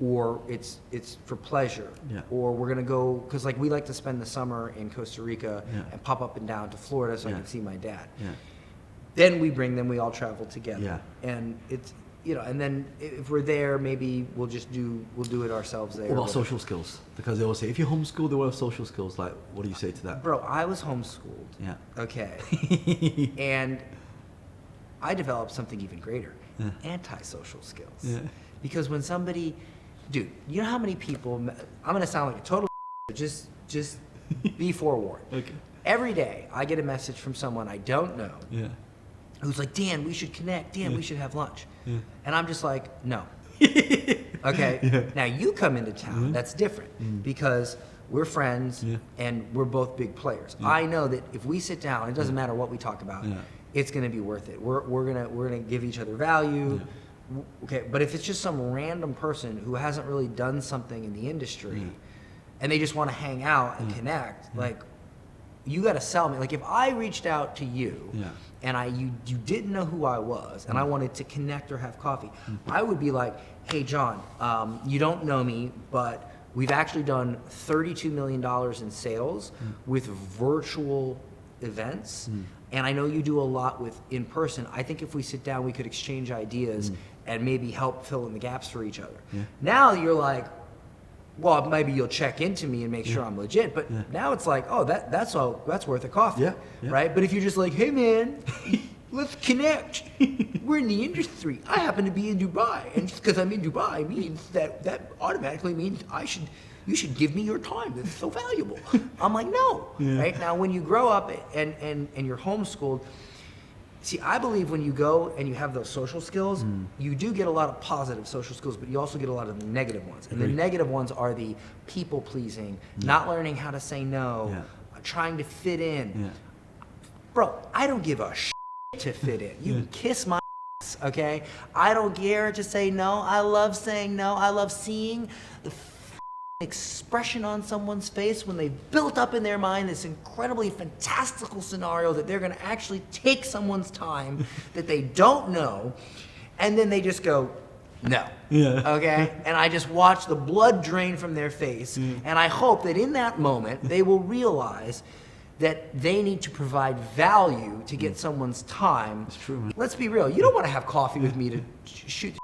A: or it's for pleasure,
B: Yeah.
A: or we're going to go, because like we like to spend the summer in Costa Rica
B: Yeah.
A: and pop up and down to Florida so I
B: Yeah.
A: can see my dad.
B: Yeah.
A: Then we bring them, we all travel together.
B: Yeah.
A: And it's, and then if we're there, maybe we'll do it ourselves there.
B: What about
A: or
B: social skills? Because they always say, if you homeschool, they will have social skills. Like, what do you say to that?
A: Bro, I was homeschooled.
B: Yeah.
A: Okay. And I developed something even greater,
B: Yeah.
A: antisocial skills.
B: Yeah.
A: Because when somebody, dude, you know how many people, I'm gonna sound like a total just be forewarned.
B: Okay.
A: Every day I get a message from someone I don't know
B: Yeah.
A: who's like, Dan, we should connect, Dan, we should have lunch.
B: Yeah.
A: And I'm just like, no. Okay?
B: Yeah.
A: Now you come into town, that's different because we're friends
B: Yeah.
A: and we're both big players. I know that if we sit down, it doesn't matter what we talk about,
B: Yeah.
A: it's gonna be worth it. We're gonna give each other value. Okay, but if it's just some random person who hasn't really done something in the industry and they just want to hang out and connect, like you got to sell me. Like if I reached out to you
B: Yeah.
A: and you didn't know who I was and I wanted to connect or have coffee, I would be like, hey, John, you don't know me, but we've actually done $32 million in sales with virtual events. And I know you do a lot with in person. I think if we sit down, we could exchange ideas and maybe help fill in the gaps for each other.
B: Yeah.
A: Now you're like, well, maybe you'll check into me and make sure I'm legit. But now it's like, oh, that's worth a coffee,
B: Yeah, yeah.
A: right? But if you're just like, hey man, let's connect. We're in the industry. I happen to be in Dubai, and just because I'm in Dubai means that automatically means you should give me your time. That's so valuable. I'm like, no, right? Now, when you grow up and you're homeschooled, see, I believe when you go and you have those social skills, you do get a lot of positive social skills, but you also get a lot of the negative ones. And the negative ones are the people pleasing, not learning how to say no, trying to fit in.
B: Yeah.
A: Bro, I don't give a shit to fit in. You can kiss my ass, okay? I don't care to say no. I love saying no. I love seeing the expression on someone's face when they've built up in their mind this incredibly fantastical scenario that they're going to actually take someone's time that they don't know, and then they just go, no. Okay? And I just watch the blood drain from their face, and I hope that in that moment they will realize that they need to provide value to get someone's time.
B: It's true, man.
A: Let's be real. You don't want to have coffee with me to shoot.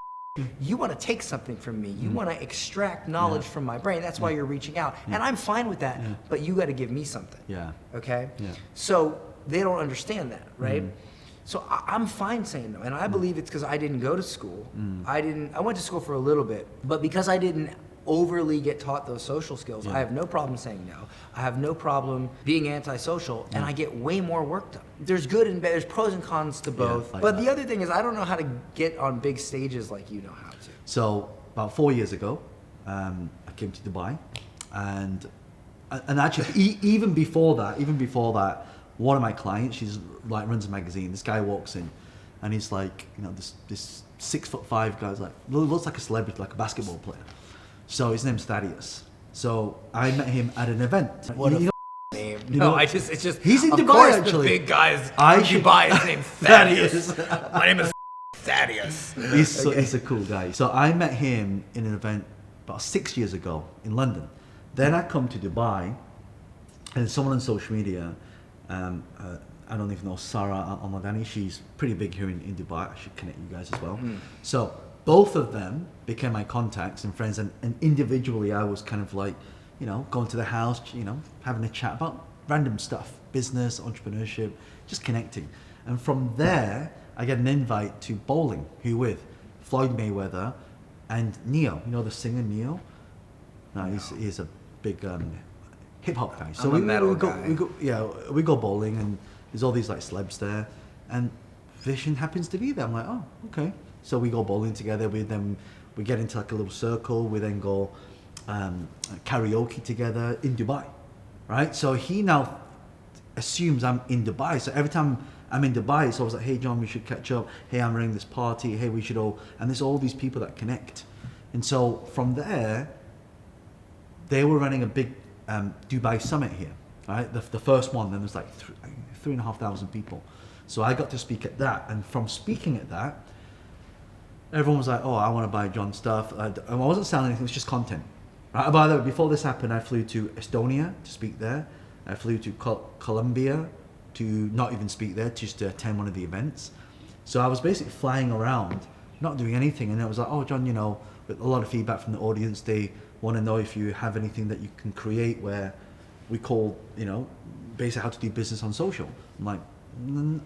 A: You want to take something from me. You want to extract knowledge from my brain. That's why you're reaching out. And I'm fine with that, but you got to give me something.
B: Yeah.
A: Okay?
B: Yeah.
A: So they don't understand that, right? So I'm fine saying no. And I believe it's because I didn't go to school. I went to school for a little bit, but because I didn't overly get taught those social skills, I have no problem saying no. I have no problem being antisocial, and I get way more work done. There's good and bad, there's pros and cons to both.
B: like
A: but
B: that.
A: the other thing is I don't know how to get on big stages like you know how to.
B: So about 4 years ago, I came to Dubai, and actually even before that, one of my clients, she's like runs a magazine. This guy walks in, and he's like, this 6'5" guy's like looks like a celebrity, like a basketball player. So his name's Thaddeus. So I met him at an event.
A: What a
B: You know-
A: name.
B: you
A: No,
B: know-
A: it's just
B: He's in
A: of
B: Dubai,
A: course
B: actually.
A: the big guys
B: I
A: from
B: should-
A: Dubai is named Thaddeus. My name is Thaddeus.
B: He's a cool guy. So I met him in an event about 6 years ago in London. Then I come to Dubai, and someone on social media, I don't even know, Sarah Almadani, she's pretty big here in Dubai. I should connect you guys as well. So both of them became my contacts and friends, and individually I was kind of like, going to the house, having a chat about random stuff, business, entrepreneurship, just connecting. And from there, I get an invite to bowling. Who with? Floyd Mayweather and Neo. You know the singer Neo? No, he's a big hip hop guy. So
A: I'm a metal guy.
B: we go bowling, and there's all these like celebs there, and Vision happens to be there. I'm like, oh, okay. So we go bowling together. We get into like a little circle. We then go karaoke together in Dubai, right? So he now assumes I'm in Dubai. So every time I'm in Dubai, it's always like, hey John, we should catch up. Hey, I'm running this party. Hey, we should all. And there's all these people that connect. And so from there, they were running a big Dubai summit here, right? The first one. Then there's like 3,500 people. So I got to speak at that, and from speaking at that, everyone was like, oh, I want to buy John stuff. I wasn't selling anything, it was just content. Right? By the way, before this happened, I flew to Estonia to speak there. I flew to Colombia to not even speak there, just to attend one of the events. So I was basically flying around, not doing anything. And it was like, oh, John, with a lot of feedback from the audience, they want to know if you have anything that you can create where we call, basically how to do business on social. I'm like,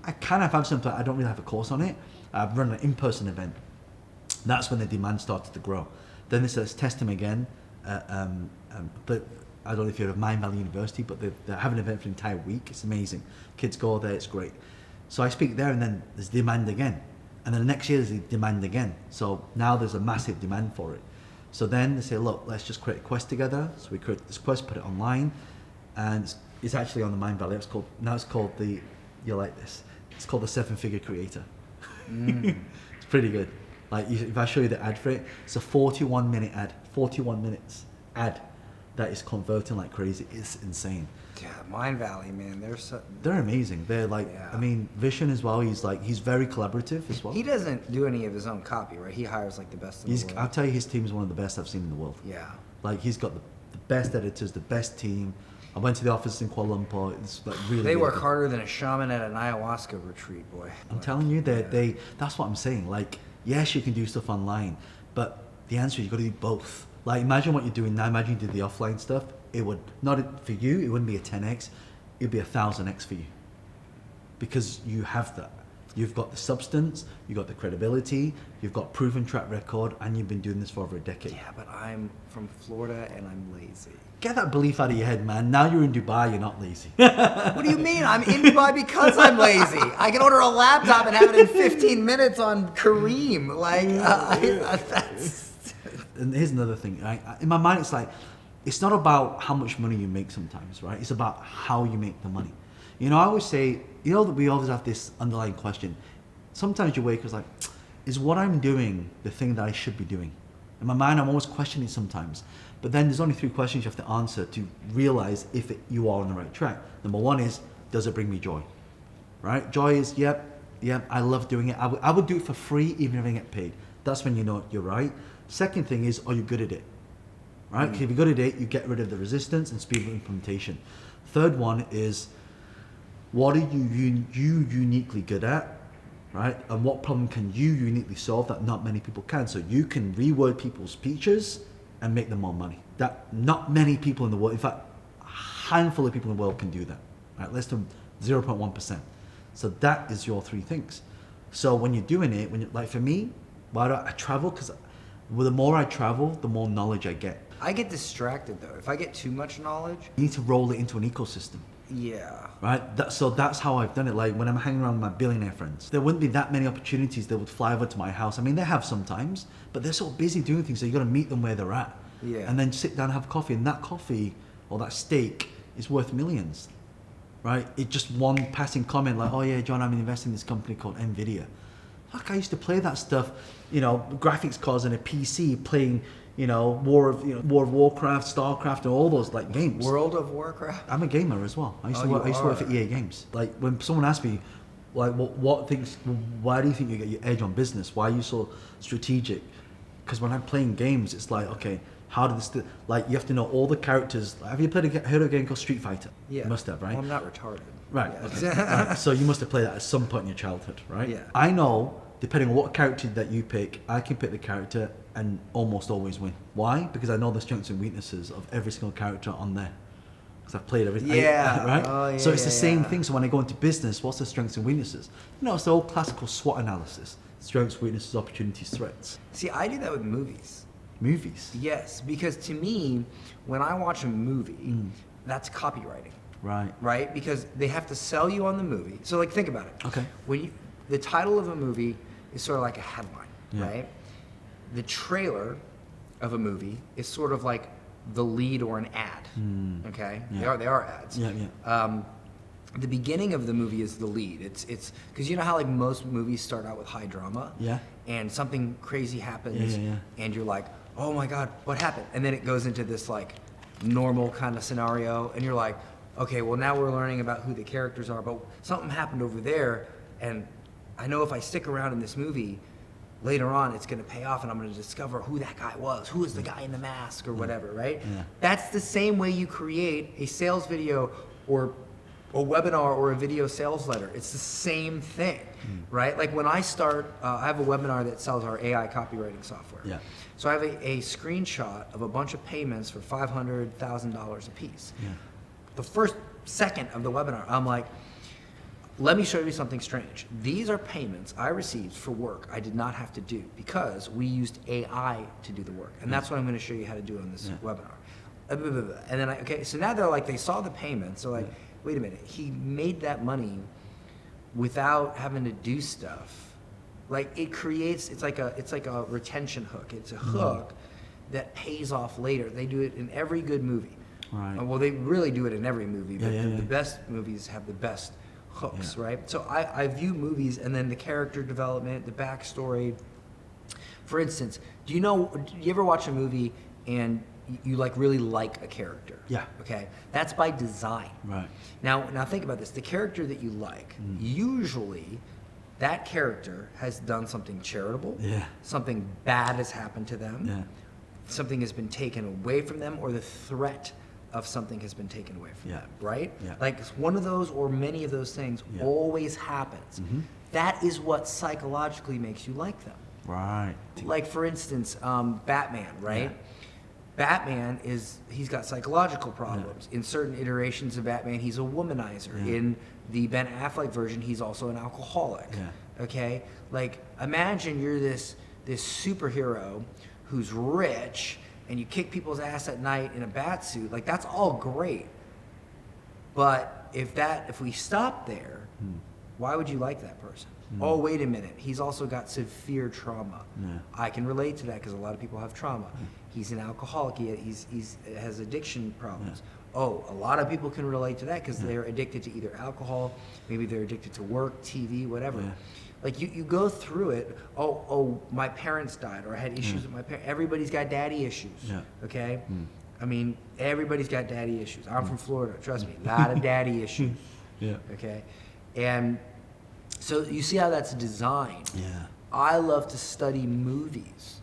B: I kind of have something, but I don't really have a course on it. I've run an in-person event. That's when the demand started to grow. Then they said, let's test him again. But I don't know if you're at Mind Valley University, but they have an event for an entire week. It's amazing. Kids go there, it's great. So I speak there, and then there's demand again. And then the next year there's demand again. So now there's a massive demand for it. So then they say, look, let's just create a quest together. So we create this quest, put it online, and it's actually on the Mind Valley. It's called the, you'll like this, it's called the 7-Figure Creator. It's pretty good. Like if I show you the ad for it, it's a 41-minute ad, 41 minutes ad that is converting like crazy. It's insane.
A: Yeah, Mind Valley, man.
B: They're amazing. They're like,
A: Yeah.
B: I mean, Vishen as well. He's very collaborative as well.
A: He doesn't do any of his own copy, right? He hires like the best in the world.
B: I'll tell you, his team is one of the best I've seen in the world.
A: Yeah.
B: Like he's got the best editors, the best team. I went to the office in Kuala Lumpur. It's like really.
A: They
B: really
A: work
B: good.
A: harder than a shaman at an ayahuasca retreat, boy.
B: I'm telling you, they that's what I'm saying. Like, yes, you can do stuff online, but the answer is you got to do both. Like, imagine what you're doing now. Imagine you did the offline stuff. It would not for you. It wouldn't be a 10x. It'd be a 1000x for you, because you have that. You've got the substance, you've got the credibility, you've got proven track record, and you've been doing this for over a decade.
A: Yeah, but I'm from Florida and I'm lazy.
B: Get that belief out of your head, man. Now you're in Dubai, you're not lazy.
A: What do you mean? I'm in Dubai because I'm lazy. I can order a laptop and have it in 15 minutes on Kareem. Like, that's...
B: And here's another thing, right? In my mind, it's like, it's not about how much money you make sometimes, right? It's about how you make the money. You know, I always say, you know, that we always have this underlying question. Sometimes you wake up, it's like, is what I'm doing the thing that I should be doing? In my mind, I'm always questioning sometimes. But then there's only 3 questions you have to answer to realize if you are on the right track. Number 1 is, does it bring me joy? Right? Joy is, yep, I love doing it. I would do it for free even if I didn't get paid. That's when you know you're right. Second thing is, are you good at it? Right? 'Cause if you're good at it, you get rid of the resistance and speed of implementation. Third one is, what are you uniquely good at, right? And what problem can you uniquely solve that not many people can? So you can reword people's features and make them more money. That not many people in the world, in fact, a handful of people in the world can do that, right? Less than 0.1%. So that is your 3 things. So when you're doing it, like for me, why do I travel? Because the more I travel, the more knowledge I get.
A: I get distracted, though. If I get too much knowledge...
B: You need to roll it into an ecosystem.
A: Yeah.
B: Right? So that's how I've done it. Like when I'm hanging around with my billionaire friends, there wouldn't be that many opportunities they would fly over to my house. I mean, they have sometimes, but they're so busy doing things, so you got to meet them where they're at.
A: Yeah.
B: And then sit down and have coffee. And that coffee or that steak is worth millions. Right? It's just one passing comment like, oh yeah, John, I'm investing in this company called NVIDIA. Fuck, I used to play that stuff, you know, graphics cards on a PC playing, you know, War of Warcraft, StarCraft, and all those like games.
A: World of Warcraft?
B: I'm a gamer as well. I used to work for EA Games. Like when someone asks me, like, why do you think you get your edge on business? Why are you so strategic? Because when I'm playing games, it's like, okay, how did this? Like you have to know all the characters. Have you heard of a game called Street Fighter?
A: Yeah.
B: You must have, right?
A: Well, I'm not retarded.
B: Right.
A: Yeah.
B: Okay. Right. So you must have played that at some point in your childhood, right?
A: Yeah.
B: I know, depending on what character that you pick, I can pick the character and almost always win. Why? Because I know the strengths and weaknesses of every single character on there. Because I've played everything.
A: Yeah.
B: Right?
A: Oh, yeah,
B: so it's the same
A: yeah.
B: thing. So when I go into business, what's the strengths and weaknesses? You know, it's the old classical SWOT analysis. Strengths, weaknesses, opportunities, threats.
A: See, I do that with movies.
B: Movies.
A: Yes, because to me, when I watch a movie, that's copywriting.
B: Right.
A: Right? Because they have to sell you on the movie. So like think about it.
B: Okay.
A: The title of a movie is sort of like a headline,
B: Yeah.
A: right? The trailer of a movie is sort of like the lead or an ad. Okay?
B: Yeah.
A: They are ads.
B: Yeah, yeah.
A: The beginning of the movie is the lead. It's because you know how like most movies start out with high drama?
B: Yeah.
A: And something crazy happens
B: Yeah.
A: and you're like, oh my God, what happened? And then it goes into this like normal kind of scenario and you're like, okay, well now we're learning about who the characters are, but something happened over there and I know if I stick around in this movie, later on it's gonna pay off and I'm gonna discover who that guy was, who is the guy in the mask or whatever, right?
B: Yeah.
A: That's the same way you create a sales video or a webinar or a video sales letter. It's the same thing, right? Like when I start, I have a webinar that sells our AI copywriting software.
B: Yeah.
A: So I have a screenshot of a bunch of payments for $500,000 a piece.
B: Yeah.
A: The first second of the webinar, I'm like, let me show you something strange. These are payments I received for work I did not have to do because we used AI to do the work. And that's what I'm going to show you how to do on this webinar. And then, okay, so now they're like, they saw the payments. They're like, wait a minute, he made that money without having to do stuff. Like it creates, it's like a retention hook. It's a hook that pays off later. They do it in every good movie.
B: Right.
A: Well, they really do it in every movie, but
B: Yeah.
A: the best movies have the best hooks,
B: Yeah.
A: right? So I view movies and then the character development, the backstory. For instance, do you ever watch a movie and you like really like a character.
B: Yeah.
A: Okay, that's by design.
B: Right.
A: Now think about this. The character that you like, usually, that character has done something charitable.
B: Yeah.
A: Something bad has happened to them.
B: Yeah.
A: Something has been taken away from them, or the threat of something has been taken away from
B: Yeah.
A: them. Right.
B: Yeah.
A: Like one of those or many of those things
B: Yeah.
A: always happens. That is what psychologically makes you like them.
B: Right.
A: Like for instance, Batman, right?
B: Yeah.
A: Batman he's got psychological problems. In certain iterations of Batman, he's a womanizer.
B: Yeah.
A: In the Ben Affleck version, he's also an alcoholic.
B: Yeah.
A: Okay? Like imagine you're this superhero who's rich and you kick people's ass at night in a bat suit. Like that's all great. But if we stop there, why would you like that person? Oh, wait a minute. He's also got severe trauma.
B: Yeah.
A: I can relate to that because a lot of people have trauma. He's an alcoholic. He has addiction problems. Oh, a lot of people can relate to that because they're addicted to either alcohol, maybe they're addicted to work, TV, whatever.
B: Yeah.
A: Like you go through it. Oh, my parents died, or I had issues with my parents. Everybody's got daddy issues.
B: Yeah.
A: Okay. I mean, everybody's got daddy issues. I'm from Florida. Trust me, a lot of daddy issues.
B: Yeah.
A: Okay, and so you see how that's designed.
B: Yeah.
A: I love to study movies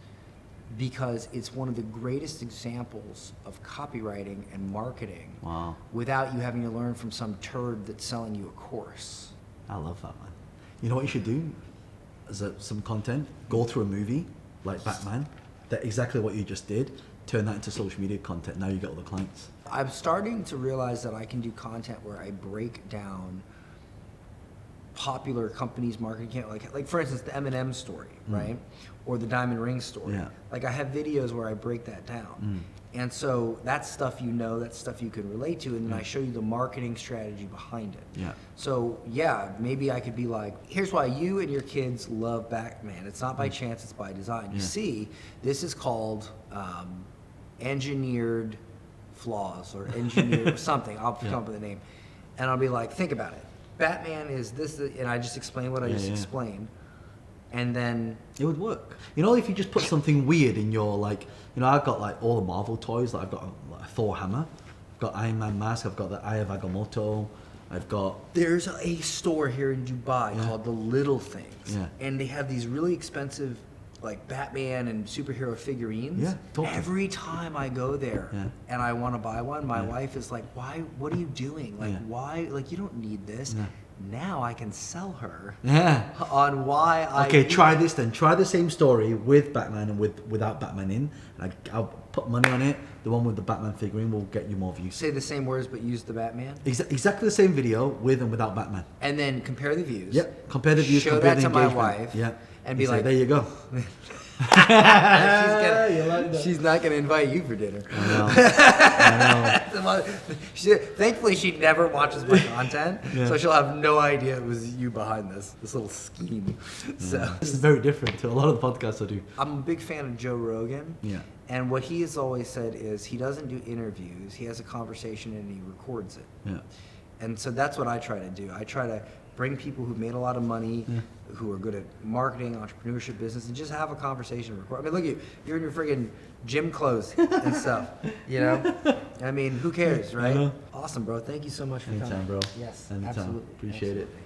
A: because it's one of the greatest examples of copywriting and marketing.
B: Wow.
A: Without you having to learn from some turd that's selling you a course.
B: I love that, man. You know what you should do as some content? Go through a movie like Batman, that exactly what you just did, turn that into social media content. Now you get all the clients.
A: I'm starting to realize that I can do content where I break down popular companies' marketing, like for instance the M&M story, right, or the diamond ring story.
B: Yeah.
A: Like I have videos where I break that down, and so that's stuff that's stuff you can relate to, and then I show you the marketing strategy behind it.
B: Yeah.
A: So yeah, maybe I could be like, here's why you and your kids love Batman. It's not by chance; it's by design. You see, this is called engineered flaws or engineered something. I'll come up with a name, and I'll be like, think about it. Batman is this, and I just explain what I just explained, and then
B: it would work. You know, if you just put something weird in your, like, you know, I've got like all the Marvel toys. Like I've got a Thor hammer, I've got Iron Man mask, I've got the Eye of Agamotto, I've got.
A: There's a store here in Dubai called The Little Things, and they have these really expensive, like Batman and superhero figurines.
B: Yeah, totally.
A: Every time I go there and I want to buy one, my wife is like, "Why? What are you doing? Like, why? Like, you don't need this." Now I can sell her on why I.
B: Okay, try this then. Try the same story with Batman and without Batman in. I'll put money on it. The one with the Batman figurine will get you more views.
A: Say the same words but use the Batman.
B: Exactly the same video with and without Batman.
A: And then compare the views.
B: Yep. Compare the views.
A: Show
B: compare
A: that
B: the
A: to my
B: engagement.
A: wife.
B: Yep.
A: And be
B: say,
A: like,
B: there you go.
A: She's not gonna invite you for dinner.
B: I know.
A: Thankfully, she never watches my content, so she'll have no idea it was you behind this little scheme. So
B: This is very different to a lot of the podcasts I do.
A: I'm a big fan of Joe Rogan.
B: Yeah.
A: And what he has always said is he doesn't do interviews. He has a conversation and he records it.
B: Yeah.
A: And so that's what I try to do. I try to bring people who've made a lot of money, who are good at marketing, entrepreneurship, business, and just have a conversation. Record. I mean, look at you. You're in your friggin' gym clothes and stuff. You know? I mean, who cares, right? Awesome, bro. Thank you so much for
B: Anytime,
A: coming.
B: bro.
A: Yes,
B: Anytime.
A: absolutely.
B: Appreciate it.
A: Absolutely.